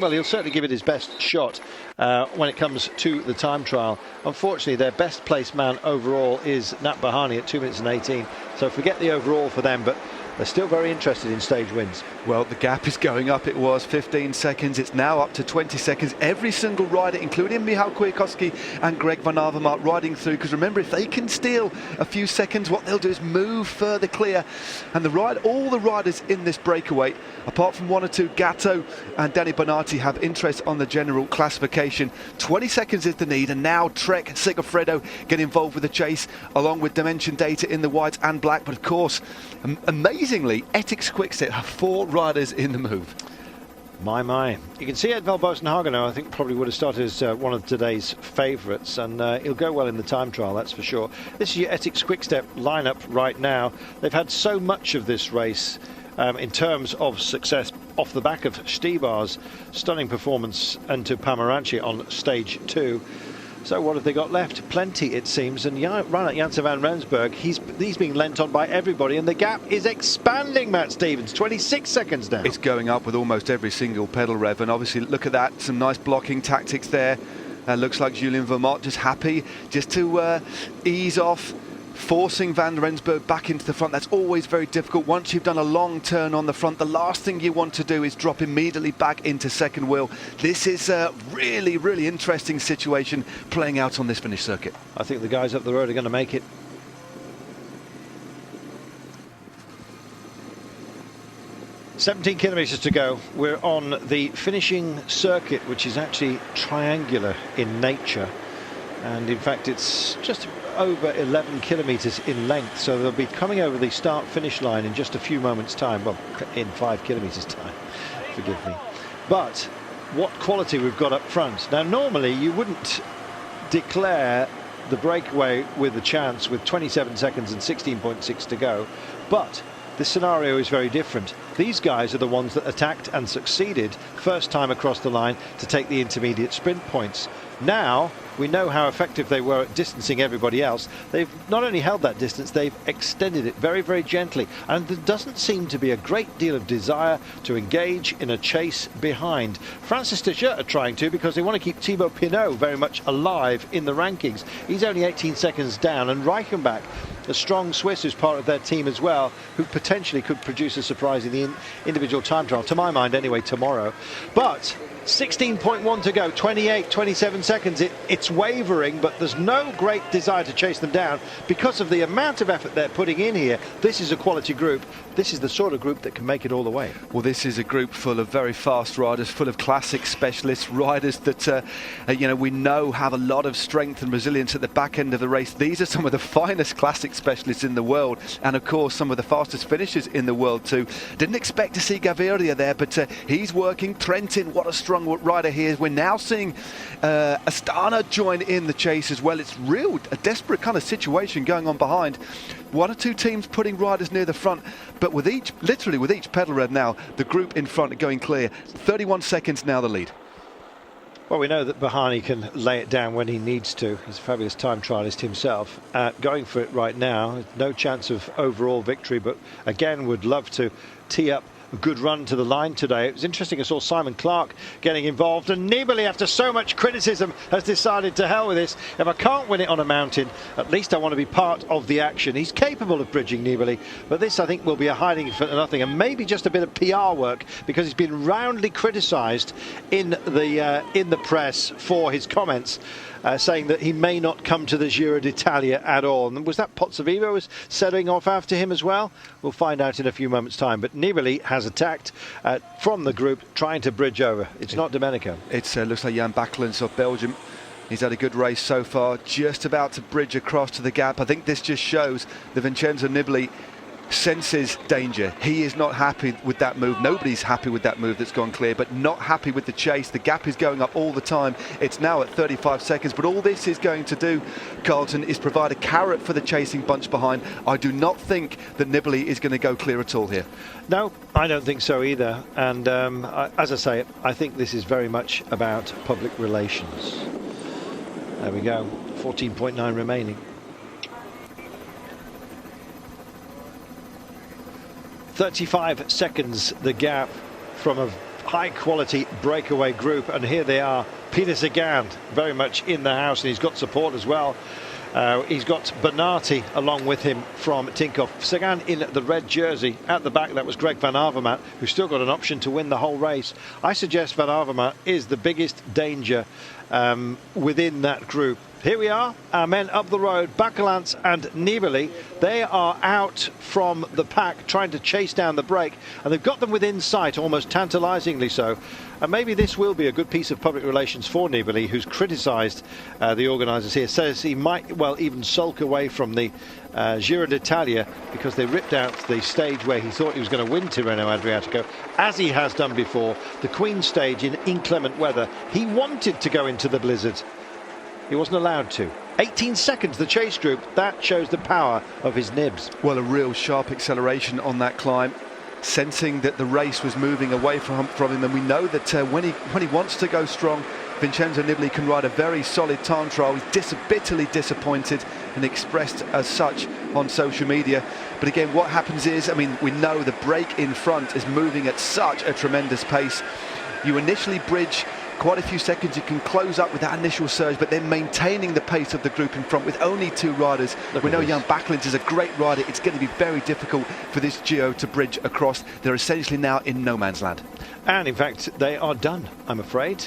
Well, he'll certainly give it his best shot when it comes to the time trial. Unfortunately, their best placed man overall is Nat Bahani at 2 minutes and 18. So forget the overall for them, but they're still very interested in stage wins. Well, the gap is going up. It was 15 seconds. It's now up to 20 seconds. Every single rider, including Michal Kwiatkowski and Greg Van Avermaet, riding through. Because remember, if they can steal a few seconds, what they'll do is move further clear. And all the riders in this breakaway, apart from 1 or 2, Gatto and Danny Bernardi, have interest on the general classification. 20 seconds is the need, and now Trek Segafredo get involved with the chase, along with Dimension Data in the white and black. But of course, amazingly, Etixx-QuickStep have 4 riders in the move. My. You can see Edvald Boasson-Hagen, I think, probably would have started as one of today's favourites, and he'll go well in the time trial, that's for sure. This is your Etixx-QuickStep lineup right now. They've had so much of this race in terms of success off the back of Stybar's stunning performance into Pomeranchi on stage 2. So what have they got left? Plenty, it seems. And Reinhard Janssen van Rensburg, he's being lent on by everybody, and the gap is expanding, Matt Stevens. 26 seconds now. It's going up with almost every single pedal rev, and obviously look at that, some nice blocking tactics there. Looks like Julien Vermont just happy just to ease off forcing Van Rensburg back into the front. That's always very difficult. Once you've done a long turn on the front, the last thing you want to do is drop immediately back into second wheel. This is a really, really interesting situation playing out on this Finnish circuit. I think the guys up the road are going to make it. "17 kilometres to go." We're on the finishing circuit, which is actually triangular in nature, and in fact it's just over 11 kilometres in length, so they'll be coming over the start-finish line in just a few moments' time. Well, in 5 kilometres' time, forgive me. But what quality we've got up front. Now, normally you wouldn't declare the breakaway with a chance with 27 seconds and 16.6 to go, but this scenario is very different. These guys are the ones that attacked and succeeded first time across the line to take the intermediate sprint points. Now we know how effective they were at distancing everybody else. They've not only held that distance, they've extended it very, very gently, and there doesn't seem to be a great deal of desire to engage in a chase behind. Francis Deschamps are trying to, because they want to keep Thibaut Pinot very much alive in the rankings. He's only 18 seconds down, and Reichenbach, a strong Swiss who's part of their team as well, who potentially could produce a surprise in the individual time trial, to my mind anyway, tomorrow. But 16.1 to go, 27 seconds. It's wavering, but there's no great desire to chase them down because of the amount of effort they're putting in here. This is a quality group. This is the sort of group that can make it all the way. Well, this is a group full of very fast riders, full of classic specialists, riders that we know have a lot of strength and resilience at the back end of the race. These are some of the finest classic specialists in the world, and of course some of the fastest finishers in the world too. Didn't expect to see Gaviria there, but he's working. Trentin, what a strong rider he is. We're now seeing Astana join in the chase as well. It's a desperate kind of situation going on behind. 1 or 2 teams putting riders near the front, but literally with each pedal rev now, the group in front are going clear. 31 seconds now the lead. Well, we know that Bahani can lay it down when he needs to. He's a fabulous time trialist himself. Going for it right now. No chance of overall victory, but again would love to tee up a good run to the line today. It was interesting, I saw Simon Clark getting involved, and Nibali, after so much criticism, has decided to hell with this. If I can't win it on a mountain, at least I want to be part of the action. He's capable of bridging, Nibali, but this I think will be a hiding for nothing, and maybe just a bit of PR work, because he's been roundly criticised in the press for his comments, saying that he may not come to the Giro d'Italia at all. And was that Pozzovivo was setting off after him as well? We'll find out in a few moments' time. But Nibali has attacked from the group, trying to bridge over. It's not Domenico. It looks like Jan Bakelans of Belgium. He's had a good race so far, just about to bridge across to the gap. I think this just shows that Vincenzo Nibali senses danger. He is not happy with that move. Nobody's happy with that move that's gone clear, but not happy with the chase. The gap is going up all the time. It's now at 35 seconds, but all this is going to do, Carlton, is provide a carrot for the chasing bunch behind. I do not think that Nibali is going to go clear at all here. No, I don't think so either. And as I say, I think this is very much about public relations. There we go, 14.9 remaining. 35 seconds the gap from a high quality breakaway group, and here they are. Peter Sagan very much in the house, and he's got support as well. He's got Bernati along with him from Tinkoff. Sagan in the red jersey. At the back, that was Greg Van Avermaet, who's still got an option to win the whole race. I suggest Van Avermaet is the biggest danger within that group. Here we are, our men up the road, Bakelans and Nibali. They are out from the pack trying to chase down the break, and they've got them within sight, almost tantalisingly so. And maybe this will be a good piece of public relations for Nibali, who's criticised the organisers here. Says he might well even sulk away from the Giro d'Italia because they ripped out the stage where he thought he was going to win Tirreno-Adriatico, as he has done before, the Queen stage in inclement weather. He wanted to go into the blizzard. He wasn't allowed to. 18 seconds, the chase group. That shows the power of his nibs. Well, a real sharp acceleration on that climb, sensing that the race was moving away from him. And we know that when he wants to go strong, Vincenzo Nibali can ride a very solid time trial. He's bitterly disappointed and expressed as such on social media. But again, what happens is, I mean, we know the break in front is moving at such a tremendous pace. You initially bridge quite a few seconds. You can close up with that initial surge, but then maintaining the pace of the group in front with only 2 riders. We know Jan Bakelins is a great rider. It's going to be very difficult for this duo to bridge across. They're essentially now in no man's land. And in fact, they are done, I'm afraid.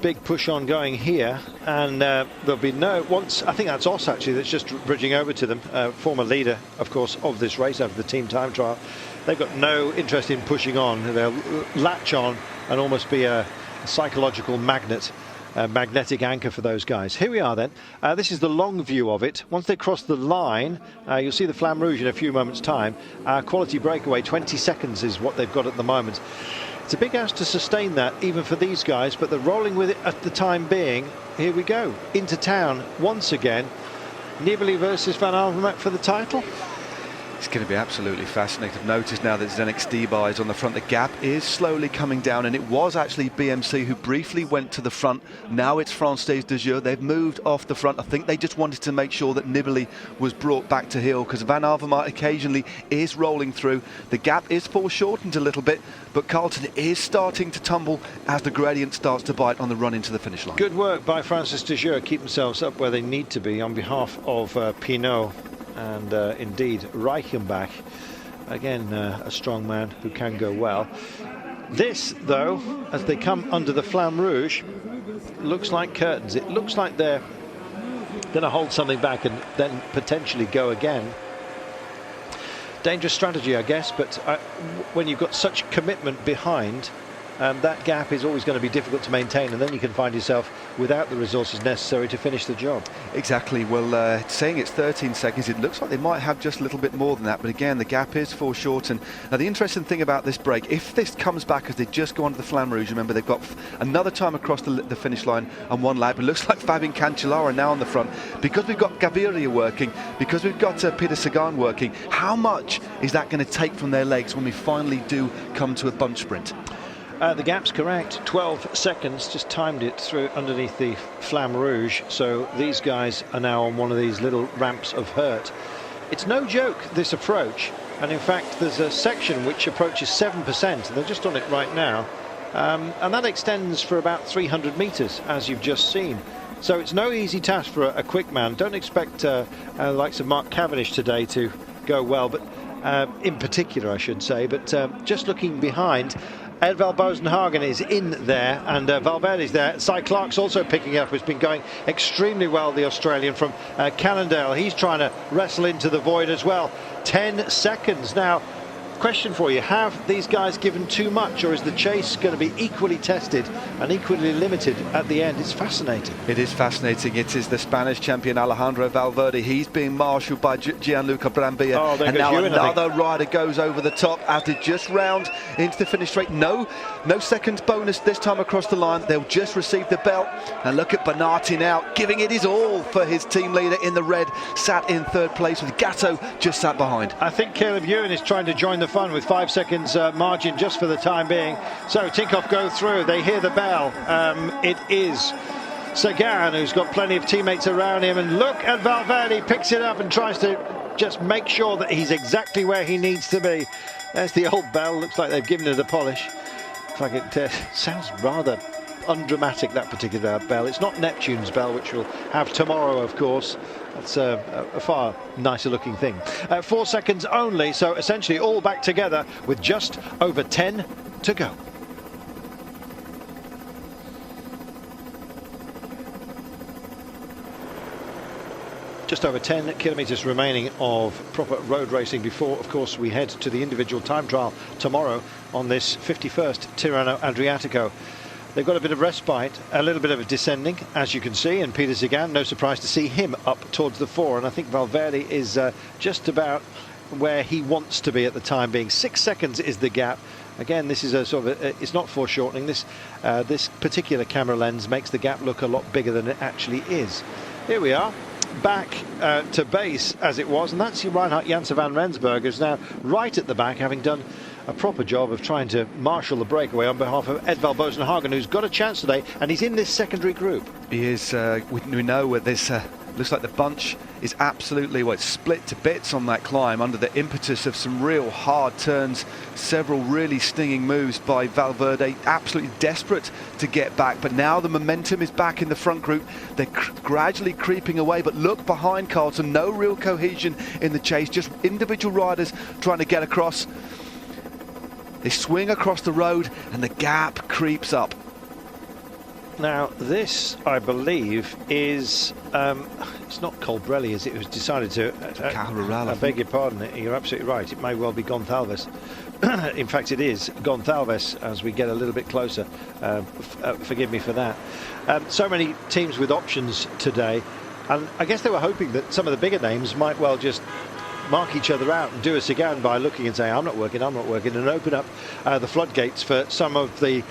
Big push on going here, and there'll be no, once, I think that's Oss actually that's just bridging over to them, former leader, of course, of this race over the team time trial. They've got no interest in pushing on. They'll latch on and almost be a psychological magnet, a magnetic anchor for those guys. Here we are then. This is the long view of it. Once they cross the line, you'll see the Flamme Rouge in a few moments' time. Quality breakaway, 20 seconds is what they've got at the moment. It's a big ask to sustain that, even for these guys, but they're rolling with it at the time being. Here we go, into town once again. Nibali versus Van Avermaet for the title. It's going to be absolutely fascinating. Notice now that Zdenek Stybar is on the front. The gap is slowly coming down, and it was actually BMC who briefly went to the front. Now it's Française de Jeu. They've moved off the front. I think they just wanted to make sure that Nibali was brought back to heel, because Van Avermaet occasionally is rolling through. The gap is foreshortened a little bit, but Carlton is starting to tumble as the gradient starts to bite on the run into the finish line. Good work by Française de Jeu, keep themselves up where they need to be on behalf of Pinot. And indeed Reichenbach, again a strong man who can go well. This though, as they come under the Flamme Rouge, looks like curtains. It looks like they're going to hold something back and then potentially go again. Dangerous strategy, I guess, but when you've got such commitment behind, that gap is always going to be difficult to maintain, and then you can find yourself without the resources necessary to finish the job. Exactly. Well, saying it's 13 seconds, it looks like they might have just a little bit more than that, but again, the gap is foreshortened. Now, the interesting thing about this break, if this comes back as they just go under the Flamme Rouge, remember they've got another time across the finish line and one lap. It looks like Fabien Cancellara now on the front. Because we've got Gaviria working, because we've got Peter Sagan working, how much is that going to take from their legs when we finally do come to a bunch sprint? The gap's correct, 12 seconds, just timed it through underneath the Flamme Rouge, so these guys are now on one of these little ramps of hurt. It's no joke, this approach, and in fact there's a section which approaches 7%, and they're just on it right now, and that extends for about 300 metres, as you've just seen. So it's no easy task for a quick man. Don't expect the likes of Mark Cavendish today to go well, but in particular I should say, but just looking behind, Edvald Boasson-Hagen is in there, and Valverde's there. Cy Clark's also picking up. It's been going extremely well, the Australian from Cannondale. He's trying to wrestle into the void as well. 10 seconds. Now, question for you, have these guys given too much, or is the chase going to be equally tested and equally limited at the end? It's fascinating. It is fascinating. It is the Spanish champion Alejandro Valverde. He's being marshalled by Gianluca Brambilla, and now Ewan, another rider goes over the top as they just round into the finish straight. No seconds bonus this time across the line. They'll just receive the belt, and look at Bernati now giving it his all for his team leader in the red, sat in third place with Gatto just sat behind. I think Caleb Ewan is trying to join the fun with 5 seconds margin just for the time being. So Tinkoff go through, they hear the bell. It is Sagan who's got plenty of teammates around him, and look at Valverde, picks it up and tries to just make sure that he's exactly where he needs to be. There's the old bell, looks like they've given it a polish. Looks like it sounds rather undramatic, that particular bell. It's not Neptune's bell, which we'll have tomorrow, of course. That's a far nicer looking thing. 4 seconds only, so essentially all back together with just over 10 to go. Just over 10 kilometres remaining of proper road racing before, of course, we head to the individual time trial tomorrow on this 51st Tirreno-Adriatico. They've got a bit of respite, a little bit of a descending, as you can see, and Peter Sagan, no surprise to see him up towards the fore, and I think Valverde is just about where he wants to be at the time being. 6 seconds is the gap. Again, this is a sort of it's not foreshortening. This particular camera lens makes the gap look a lot bigger than it actually is. Here we are, back to base as it was, and that's your Reinhard Janse van Rensburg, who's now right at the back, having done a proper job of trying to marshal the breakaway on behalf of Edvald Boasson-Hagen, who's got a chance today, and he's in this secondary group. He is. We know where there's Looks like the bunch is absolutely, well, it's split to bits on that climb under the impetus of some real hard turns, several really stinging moves by Valverde, absolutely desperate to get back. But now the momentum is back in the front group. They're gradually creeping away, but look behind Carlton, no real cohesion in the chase, just individual riders trying to get across. They swing across the road and the gap creeps up. Now, this, I believe, is, it's not Colbrelli, is it, who's decided to... I beg your pardon, you're absolutely right, it may well be Gonçalves. In fact, it is Gonçalves as we get a little bit closer. Forgive me for that. So many teams with options today, and I guess they were hoping that some of the bigger names might well just mark each other out and do a Sagan by looking and saying, I'm not working, and open up the floodgates for some of the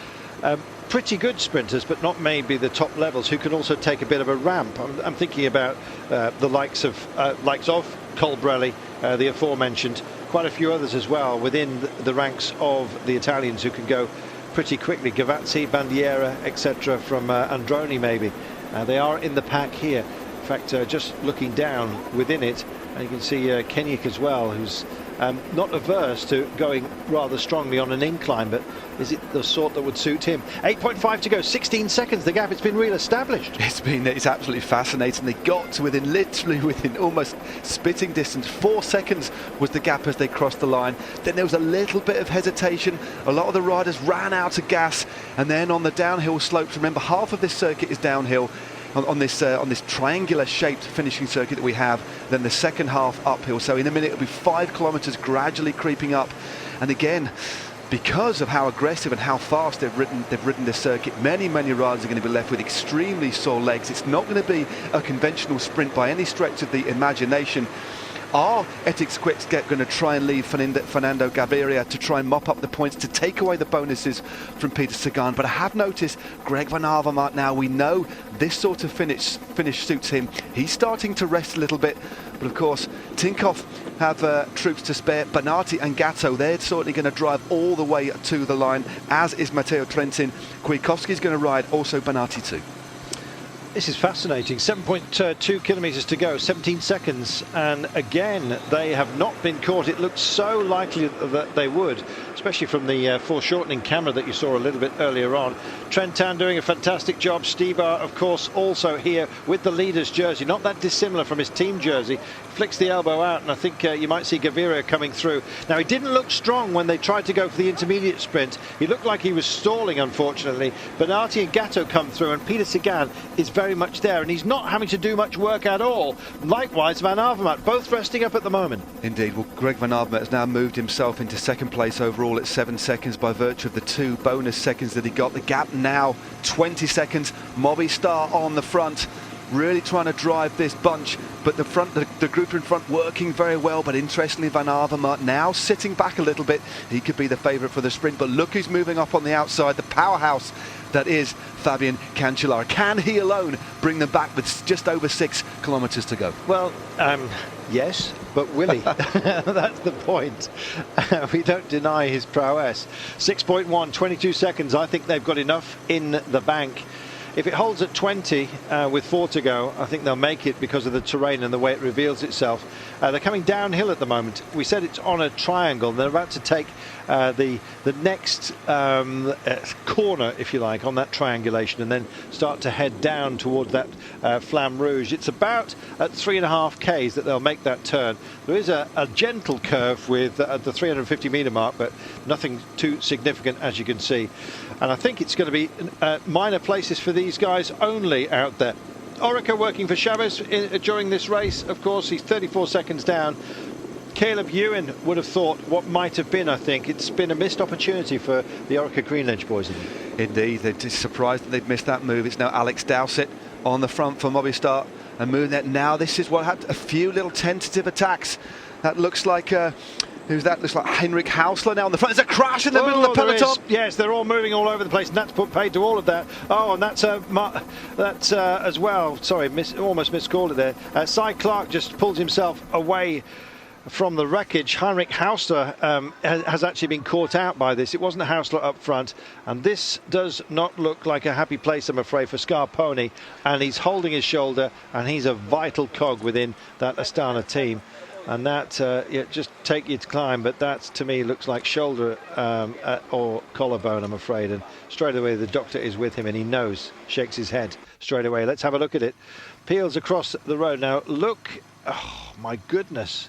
pretty good sprinters, but not maybe the top levels, who can also take a bit of a ramp. I'm thinking about the likes of Colbrelli, the aforementioned, quite a few others as well within the ranks of the Italians who can go pretty quickly. Gavazzi, Bandiera, etc. from Androni maybe. They are in the pack here. In fact, just looking down within it, and you can see Kenyuk as well, who's not averse to going rather strongly on an incline, but is it the sort that would suit him? 8.5 to go, 16 seconds, the gap, it's been re-established. It's absolutely fascinating. They got to literally within almost spitting distance. 4 seconds was the gap as they crossed the line. Then there was a little bit of hesitation. A lot of the riders ran out of gas, and then on the downhill slopes, remember half of this circuit is downhill, on this triangular shaped finishing circuit that we have, then the second half uphill. So in a minute it'll be 5 kilometers gradually creeping up. And again, because of how aggressive and how fast they've ridden this circuit, many riders are going to be left with extremely sore legs. It's not going to be a conventional sprint by any stretch of the imagination. Are Etixx-QuickStep going to try and leave Fernando Gaviria to try and mop up the points to take away the bonuses from Peter Sagan? But I have noticed Greg Van Avermaet now, we know this sort of finish suits him. He's starting to rest a little bit. But of course, Tinkoff have troops to spare. Banati and Gatto, they're certainly going to drive all the way to the line, as is Matteo Trentin. Kwiatkowski's going to ride, also Banati too. This is fascinating. 7.2 kilometres to go, 17 seconds, and again they have not been caught. It looked so likely that they would, especially from the foreshortening camera that you saw a little bit earlier on. Trentin doing a fantastic job. Stybar, of course, also here with the leader's jersey, not that dissimilar from his team jersey. Flicks the elbow out, and I think you might see Gaviria coming through. Now, he didn't look strong when they tried to go for the intermediate sprint. He looked like he was stalling, unfortunately. Banati and Gatto come through, and Peter Sagan is very much there, and he's not having to do much work at all. Likewise, Van Avermaet, both resting up at the moment. Indeed. Well, Greg Van Avermaet has now moved himself into second place overall at 7 seconds by virtue of the 2 bonus seconds that he got. The gap now 20 seconds. Movistar on the front, really trying to drive this bunch, but the group in front working very well. But interestingly, Van Avermaet now sitting back a little bit. He could be the favourite for the sprint, but look who's moving up on the outside, the powerhouse that is Fabian Cancellara. Can he alone bring them back with just over 6 kilometres to go? Well, yes, but will he? That's the point. We don't deny his prowess. 6.1, 22 seconds. I think they've got enough in the bank. If it holds at 20 with 4 to go, I think they'll make it because of the terrain and the way it reveals itself. They're coming downhill at the moment. We said it's on a triangle. They're about to take the next corner, if you like, on that triangulation, and then start to head down towards that Flamme Rouge. It's about at 3.5 Ks that they'll make that turn. There is a gentle curve with at the 350 metre mark, but nothing too significant, as you can see. And I think it's going to be minor places for these guys only out there. Orica working for Chavez during this race, of course. He's 34 seconds down. Caleb Ewan would have thought what might have been, I think. It's been a missed opportunity for the Orica-GreenEdge boys. Indeed, they're just surprised that they've missed that move. It's now Alex Dowsett on the front for Movistar and moving that. Now this is what happened, a few little tentative attacks. That looks like... who's that? Looks like Henrik Hausler now on the front. There's a crash in the middle of the peloton. Yes, they're all moving all over the place, and that's put paid to all of that. Oh, and that's as well. Sorry, almost miscalled it there. Cy Clark just pulls himself away from the wreckage. Heinrich Hausler has actually been caught out by this. It wasn't Hausler up front, and this does not look like a happy place, I'm afraid, for Scarponi, and he's holding his shoulder, and he's a vital cog within that Astana team. And that, just take your time, but that to me looks like shoulder or collarbone, I'm afraid. And straight away the doctor is with him, and he knows, shakes his head straight away. Let's have a look at it. Peels across the road. Now look, oh my goodness.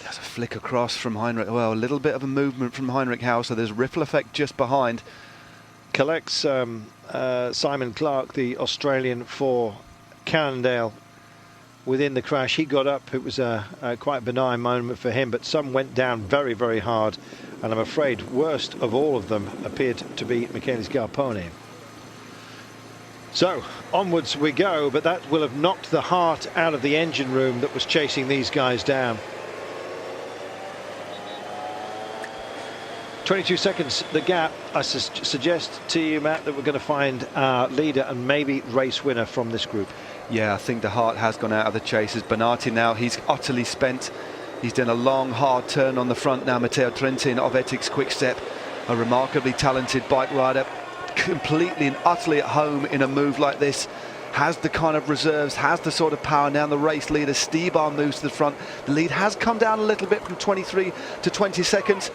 There's a flick across from Heinrich. Well, a little bit of a movement from Heinrich Hausler. There's a ripple effect just behind. Collects Simon Clark, the Australian for Cannondale, within the crash. He got up. It was a quite benign moment for him, but some went down very, very hard, and I'm afraid worst of all of them appeared to be Michele Scarponi. So onwards we go, but that will have knocked the heart out of the engine room that was chasing these guys down. 22 seconds the gap. I suggest to you, Matt, that we're going to find our leader and maybe race winner from this group. Yeah, I think the heart has gone out of the chase. As Bernardi now, he's utterly spent. He's done a long, hard turn on the front now. Matteo Trentin of Etixx-QuickStep, a remarkably talented bike rider, completely and utterly at home in a move like this. Has the kind of reserves, has the sort of power. Now the race leader, Stybar, moves to the front. The lead has come down a little bit from 23 to 20 seconds.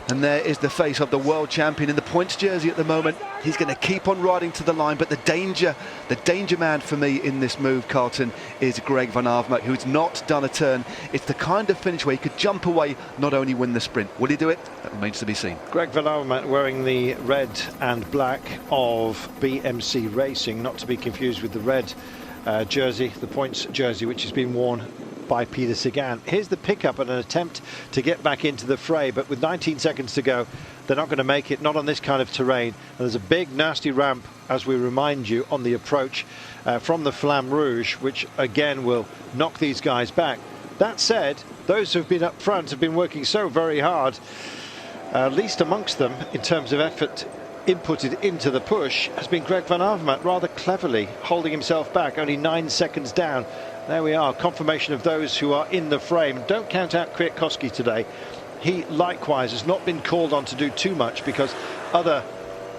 And there is the face of the world champion in the points jersey at the moment. He's going to keep on riding to the line, but the danger man for me in this move, Carlton, is Greg Van Avermaet, who's not done a turn. It's the kind of finish where he could jump away, not only win the sprint. Will he do it? That remains to be seen. Greg Van Avermaet wearing the red and black of BMC Racing, not to be confused with the red jersey, the points jersey, which has been worn by Peter Sagan. Here's the pickup and an attempt to get back into the fray, but with 19 seconds to go, they're not going to make it, not on this kind of terrain. And there's a big nasty ramp, as we remind you, on the approach from the Flamme Rouge, which again will knock these guys back. That said, those who've been up front have been working so very hard, least amongst them in terms of effort inputted into the push has been Greg Van Avermaet, rather cleverly holding himself back, only 9 seconds down. There we are, confirmation of those who are in the frame. Don't count out Kwiatkowski today. He likewise has not been called on to do too much because other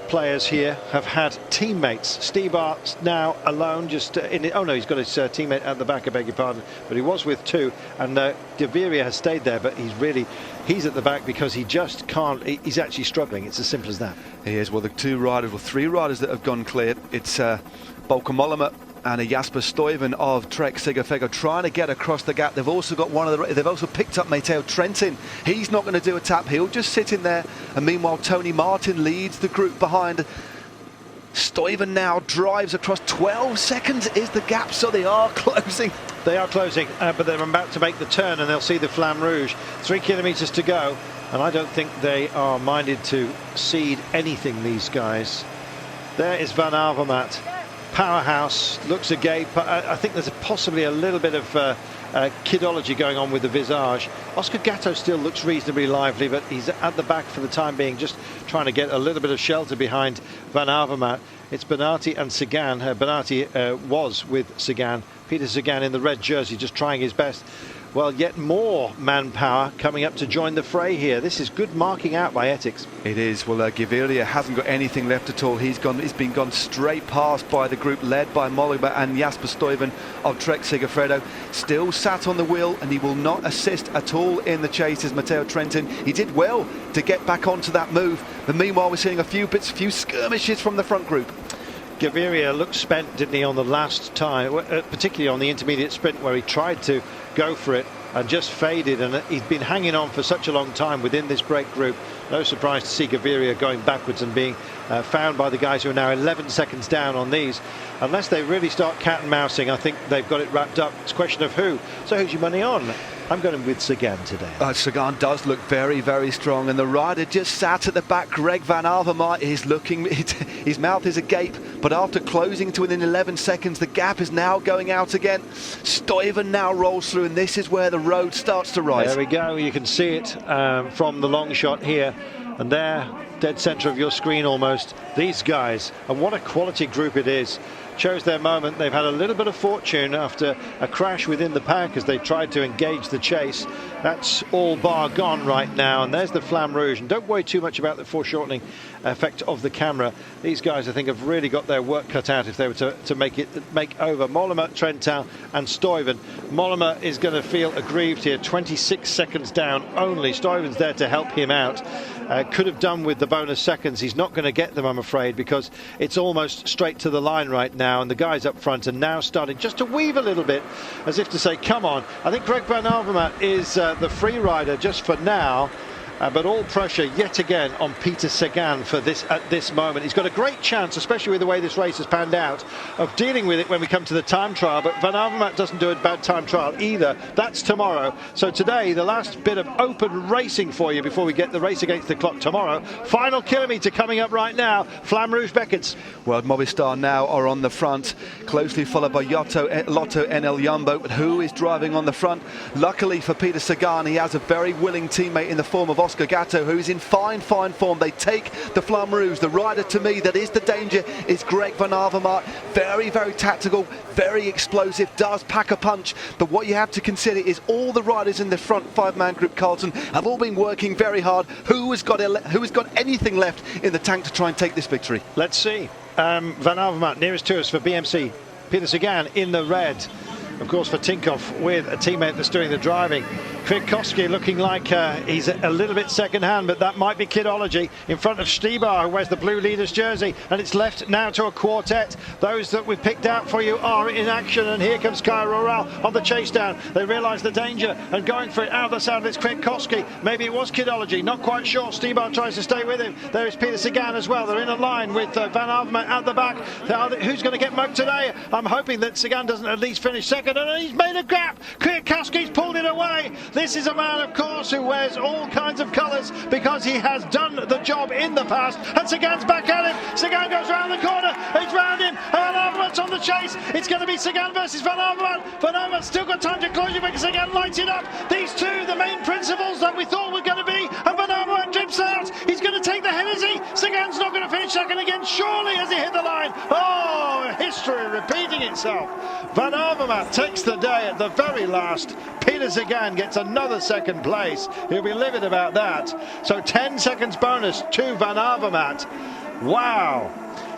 players here have had teammates. Stybar now alone, just oh no, he's got his teammate at the back, I beg your pardon, but he was with two, and Gaviria has stayed there, but he's at the back because he just can't, he's actually struggling. It's as simple as that. He is. Well, the three riders that have gone clear, it's Bauke Mollema and a Jasper Stuyven of Trek Segafredo trying to get across the gap. They've also got they've also picked up Matteo Trentin. He's not going to do a tap, he'll just sit in there, and meanwhile Tony Martin leads the group behind. Stuyven now drives across. 12 seconds is the gap, so they are closing. They are closing, but they're about to make the turn, and they'll see the Flamme Rouge. 3 kilometers to go, and I don't think they are minded to cede anything, these guys. There is Van Avermaet. Powerhouse, looks agape. I think there's possibly a little bit of kidology going on with the visage. Oscar Gatto still looks reasonably lively, but he's at the back for the time being, just trying to get a little bit of shelter behind Van Avermaet. It's Bernardi and Sagan. Bernardi was with Sagan. Peter Sagan in the red jersey, just trying his best. Well, yet more manpower coming up to join the fray here. This is good marking out by Etixx. It is. Well, Gaviria hasn't got anything left at all. He's been gone straight past by the group led by Mollema and Jasper Stuyven of Trek Segafredo. Still sat on the wheel, and he will not assist at all in the chase as Matteo Trentin. He did well to get back onto that move, but meanwhile we're seeing a few skirmishes from the front group. Gaviria looked spent, didn't he, on the last time, particularly on the intermediate sprint where he tried to go for it and just faded, and he's been hanging on for such a long time within this break group. No surprise to see Gaviria going backwards and being found by the guys who are now 11 seconds down on these. Unless they really start cat and mousing, I think they've got it wrapped up. It's a question of who. So who's your money on? I'm going with Sagan today. Sagan does look very, very strong, and the rider just sat at the back. Greg Van Avermaet is looking, his mouth is agape, but after closing to within 11 seconds, the gap is now going out again. Stuyven now rolls through, and this is where the road starts to rise. There we go, you can see it from the long shot here, and there, dead centre of your screen almost, these guys, and what a quality group it is. Chose their moment. They've had a little bit of fortune after a crash within the pack as they tried to engage the chase. That's all bar gone right now, and there's the Flamme Rouge. And don't worry too much about the foreshortening effect of the camera. These guys, I think, have really got their work cut out if they were to make over Mollema, Trentin and Stuyven. Mollema is going to feel aggrieved here, 26 seconds down only. Stuyven's there to help him out. Could have done with the bonus seconds. He's not going to get them, I'm afraid, because it's almost straight to the line right now, and the guys up front are now starting just to weave a little bit, as if to say, come on. I think Greg Van Avermaet is the free rider just for now. But all pressure yet again on Peter Sagan for this at this moment. He's got a great chance, especially with the way this race has panned out, of dealing with it when we come to the time trial. But Van Avermaet doesn't do a bad time trial either. That's tomorrow. So today, the last bit of open racing for you before we get the race against the clock tomorrow. Final kilometre coming up right now. Flamme Rouge Beckets. Well, Movistar now are on the front, closely followed by Lotto NL Jumbo, who is driving on the front. Luckily for Peter Sagan, he has a very willing teammate in the form of Oscar Gatto, who's in fine form. They take the Flamme Rouge. The rider, to me, that is the danger is Greg Van Avermaet. Very, very tactical, very explosive, does pack a punch. But what you have to consider is all the riders in the front five-man group, Carlton, have all been working very hard. Who has got anything left in the tank to try and take this victory? Let's see. Van Avermaet nearest to us for BMC. Peter Sagan in the red. Of course, for Tinkoff with a teammate that's doing the driving. Kwiatkowski looking like he's a little bit second hand, but that might be kidology in front of Stybar, who wears the blue leader's jersey, and it's left now to a quartet. Those that we've picked out for you are in action, and here comes Kai Roral on the chase down. They realise the danger and going for it out of the side of it's Kwiatkowski. Maybe it was kidology, not quite sure. Stybar tries to stay with him. There is Peter Sagan as well. They're in a line with Van Avermaet at the back. Who's going to get mugged today? I'm hoping that Sagan doesn't at least finish second, and he's made a gap. Kwiatkowski's pulled it away. This is a man, of course, who wears all kinds of colours because he has done the job in the past. And Sagan's back at him. Sagan goes round the corner. He's round him. Van Avermaet's on the chase. It's going to be Sagan versus Van Avermaet. Van Avermaet's still got time to close it because Sagan lights it up. These two, the main principles that we thought were going to be. And Van Avermaet drips out. He's going to take the head, is he? Sagan's not going to finish second again, surely, as he hit the line. Oh, history repeating itself. Van Avermaet takes the day at the very last. Peter Sagan gets another second place. He'll be livid about that. So 10 seconds bonus to Van Avermaet. Wow.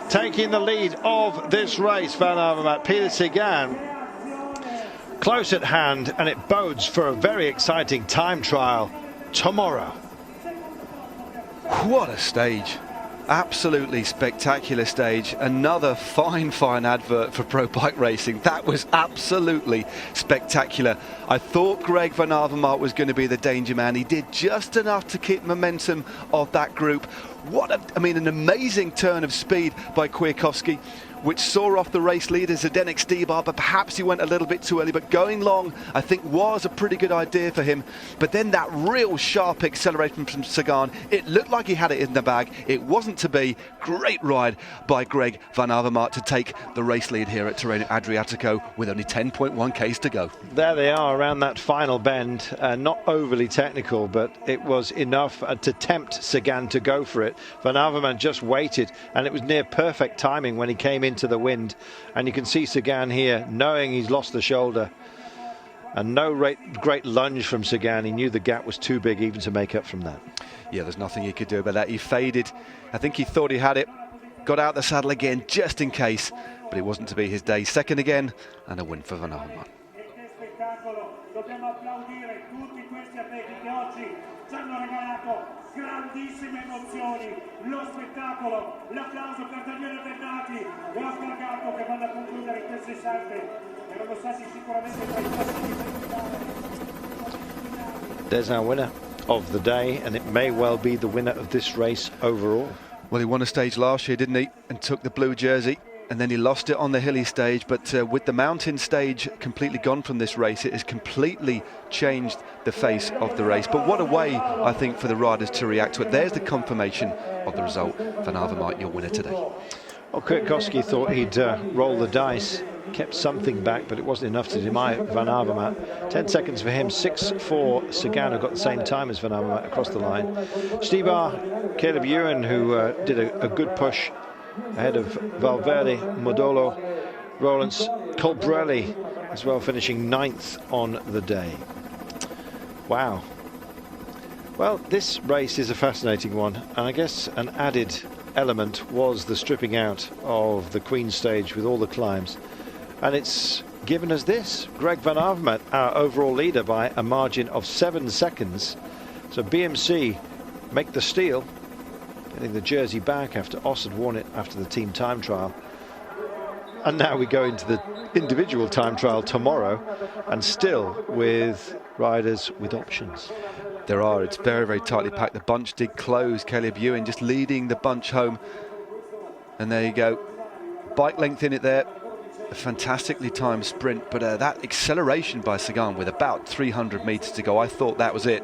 Taking the lead of this race, Van Avermaet. Peter Sagan close at hand, and it bodes for a very exciting time trial tomorrow. What a stage. Absolutely spectacular stage. Another fine advert for pro bike racing. That was absolutely spectacular. I thought Greg Van Avermaet was going to be the danger man. He did just enough to keep momentum of that group. An amazing turn of speed by Kwiatkowski, which saw off the race leader Zdenek Stybar, but perhaps he went a little bit too early. But going long, I think, was a pretty good idea for him. But then that real sharp acceleration from Sagan, it looked like he had it in the bag. It wasn't to be. Great ride by Greg Van Avermaet to take the race lead here at Tirreno-Adriatico with only 10.1 Ks to go. There they are around that final bend. Not overly technical, but it was enough to tempt Sagan to go for it. Van Avermaet just waited, and it was near perfect timing when he came into the wind. And you can see Sagan here knowing he's lost the shoulder, and no great lunge from Sagan. He knew the gap was too big even to make up from that. Yeah, there's nothing he could do about that. He faded. I think he thought he had it, got out the saddle again just in case, but it wasn't to be his day. Second again, and a win for Van Avermaet. Grandissime emozioni, lo spettacolo, l'applauso per Daniele Bernati e Oscar Gatto che vanno a concludere in queste salve. Erano stati sicuramente tra i There's our winner of the day, and it may well be the winner of this race overall. Well, he won a stage last year, didn't he? And took the blue jersey. And then he lost it on the hilly stage, but with the mountain stage completely gone from this race, it has completely changed the face of the race. But what a way, I think, for the riders to react to it. There's the confirmation of the result. Van Avermaet, your winner today. Well, Kwiatkowski thought he'd roll the dice, kept something back, but it wasn't enough to deny Van Avermaet. 10 seconds for him, 6 for Sagan, who got the same time as Van Avermaet across the line. Stybar, Caleb Ewan, who did a good push ahead of Valverde, Modolo, Rollins, Colbrelli as well, finishing 9th on the day. Wow. Well, this race is a fascinating one, and I guess an added element was the stripping out of the Queen stage with all the climbs, and it's given us this. Greg Van Avermaet, our overall leader, by a margin of 7 seconds. So BMC make the steal, getting the jersey back after Oss had worn it after the team time trial. And now we go into the individual time trial tomorrow, and still with riders with options. There are. It's very, very tightly packed. The bunch did close. Caleb Ewan just leading the bunch home. And there you go. Bike length in it there. A fantastically timed sprint. But that acceleration by Sagan with about 300 metres to go, I thought that was it.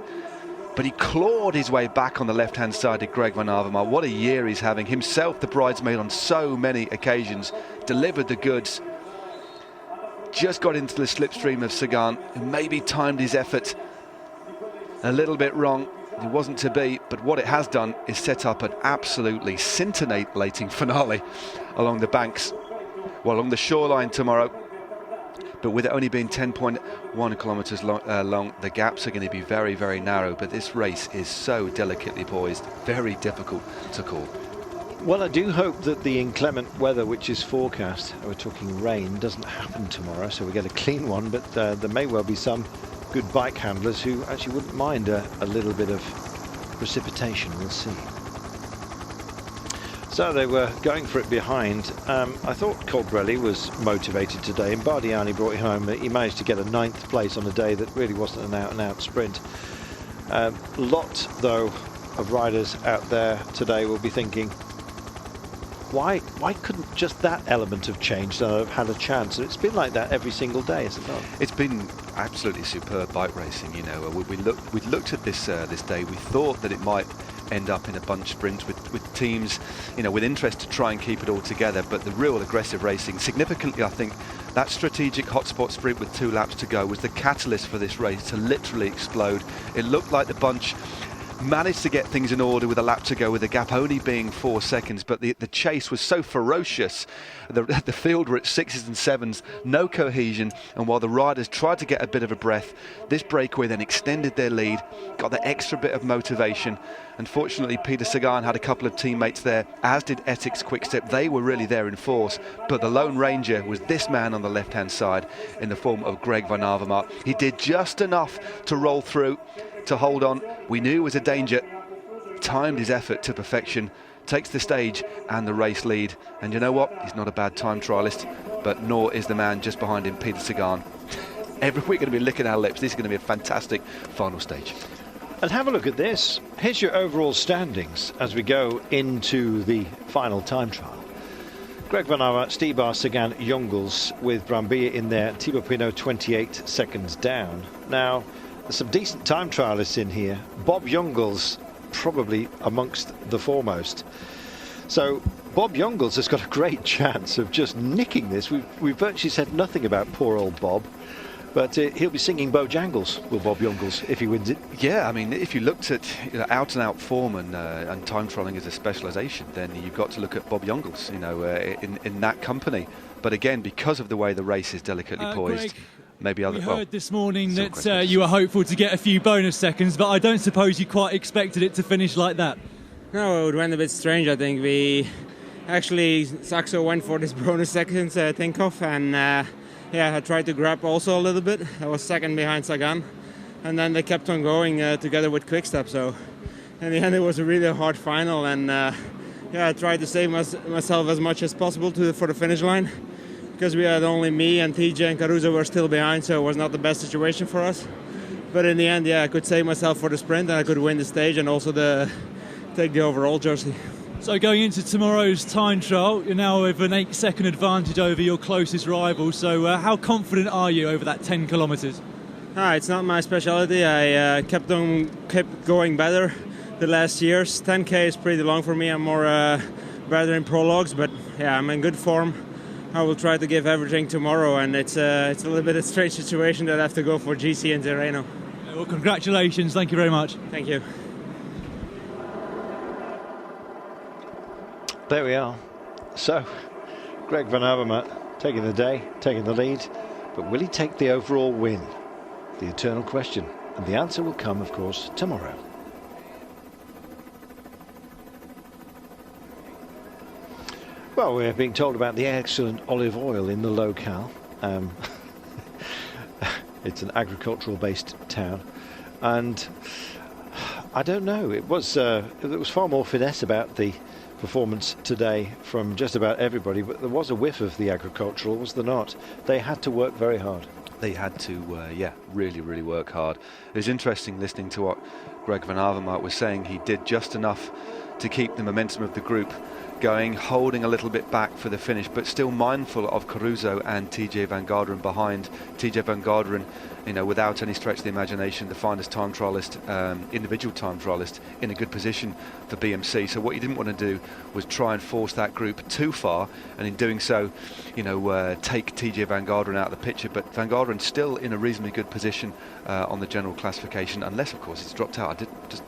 But he clawed his way back on the left-hand side of Greg Van Avermaet. What a year he's having. Himself the bridesmaid on so many occasions. Delivered the goods. Just got into the slipstream of Sagan, who maybe timed his effort a little bit wrong. It wasn't to be, but what it has done is set up an absolutely scintillating finale along the banks, well, along the shoreline tomorrow. But with it only being 10.1 kilometres long, the gaps are going to be very, very narrow. But this race is so delicately poised, very difficult to call. Well, I do hope that the inclement weather which is forecast, we're talking rain, doesn't happen tomorrow, so we get a clean one, but there may well be some good bike handlers who actually wouldn't mind a little bit of precipitation. We'll see. So they were going for it behind. I thought Colbrelli was motivated today, and Bardiani brought him home. He managed to get a 9th place on a day that really wasn't an out-and-out sprint. Lot, though, of riders out there today will be thinking, why couldn't just that element have changed and have had a chance? And it's been like that every single day, isn't it? It's been absolutely superb bike racing. You know, we looked at this this day. We thought that it might end up in a bunch sprint with teams, you know, with interest to try and keep it all together. But the real aggressive racing, significantly, I think that strategic hotspot sprint with 2 laps to go was the catalyst for this race to literally explode. It looked like the bunch managed to get things in order with a lap to go, with the gap only being 4 seconds, but the chase was so ferocious. The field were at 6s and 7s, no cohesion, and while the riders tried to get a bit of a breath, this breakaway then extended their lead, got the extra bit of motivation. Unfortunately, Peter Sagan had a couple of teammates there, as did Etixx-QuickStep. They were really there in force, but the Lone Ranger was this man on the left-hand side in the form of Greg Van Avermaet. He did just enough to roll through, to hold on. We knew it was a danger, timed his effort to perfection, takes the stage and the race lead. And you know what? He's not a bad time trialist, but nor is the man just behind him, Peter Sagan. Every week going to be licking our lips. This is going to be a fantastic final stage. And have a look at this. Here's your overall standings as we go into the final time trial. Greg Van Avermaet, Stybar, Sagan, Jungels with Brambilla in there. Thibaut Pinot 28 seconds down. Now, there's some decent time trialists in here. Bob Jungels probably amongst the foremost. So Bob Jungels has got a great chance of just nicking this. We've virtually said nothing about poor old Bob, but he'll be singing Bojangles with Bob Jungels if he wins it. Yeah, I mean, if you looked at out-and-out form and time trialing as a specialisation, then you've got to look at Bob Jungels, you know, in that company. But again, because of the way the race is delicately poised, Greg, maybe other. We heard this morning that questions. you were hopeful to get a few bonus seconds, but I don't suppose you quite expected it to finish like that. No, it went a bit strange. I think we actually, Saxo went for this bonus seconds, Tinkoff, and yeah, I tried to grab also a little bit. I was second behind Sagan, and then they kept on going together with QuickStep. So in the end, it was a really hard final, and yeah, I tried to save myself as much as possible for the finish line, because we had only me and TJ and Caruso were still behind, so it was not the best situation for us. But in the end, yeah, I could save myself for the sprint, and I could win the stage and also take the overall jersey. So going into tomorrow's time trial, you're now with an 8-second advantage over your closest rival. So how confident are you over that 10 kilometres? It's not my specialty. I kept going better the last years. 10K is pretty long for me. I'm more better in prologues, but yeah, I'm in good form. I will try to give everything tomorrow, and it's a little bit of a strange situation that I have to go for GC in Tirreno. Well, congratulations. Thank you very much. Thank you. There we are. So, Greg Van Avermaet taking the day, taking the lead, but will he take the overall win? The eternal question. And the answer will come, of course, tomorrow. Well, we're being told about the excellent olive oil in the locale. It's an agricultural-based town, and I don't know. It was far more finesse about the performance today from just about everybody, but there was a whiff of the agricultural, was there not? They had to work very hard. They had to, really work hard. It was interesting listening to what Greg Van Avermaet was saying. He did just enough to keep the momentum of the group going, holding a little bit back for the finish, but still mindful of Caruso and TJ Van Garderen behind. TJ Van Garderen, without any stretch of the imagination, the finest time trialist, individual time trialist, in a good position for BMC. So what you didn't want to do was try and force that group too far, and in doing so, take TJ Van Garderen out of the picture. But Van Garderen still in a reasonably good position on the general classification, unless of course it's dropped out. I just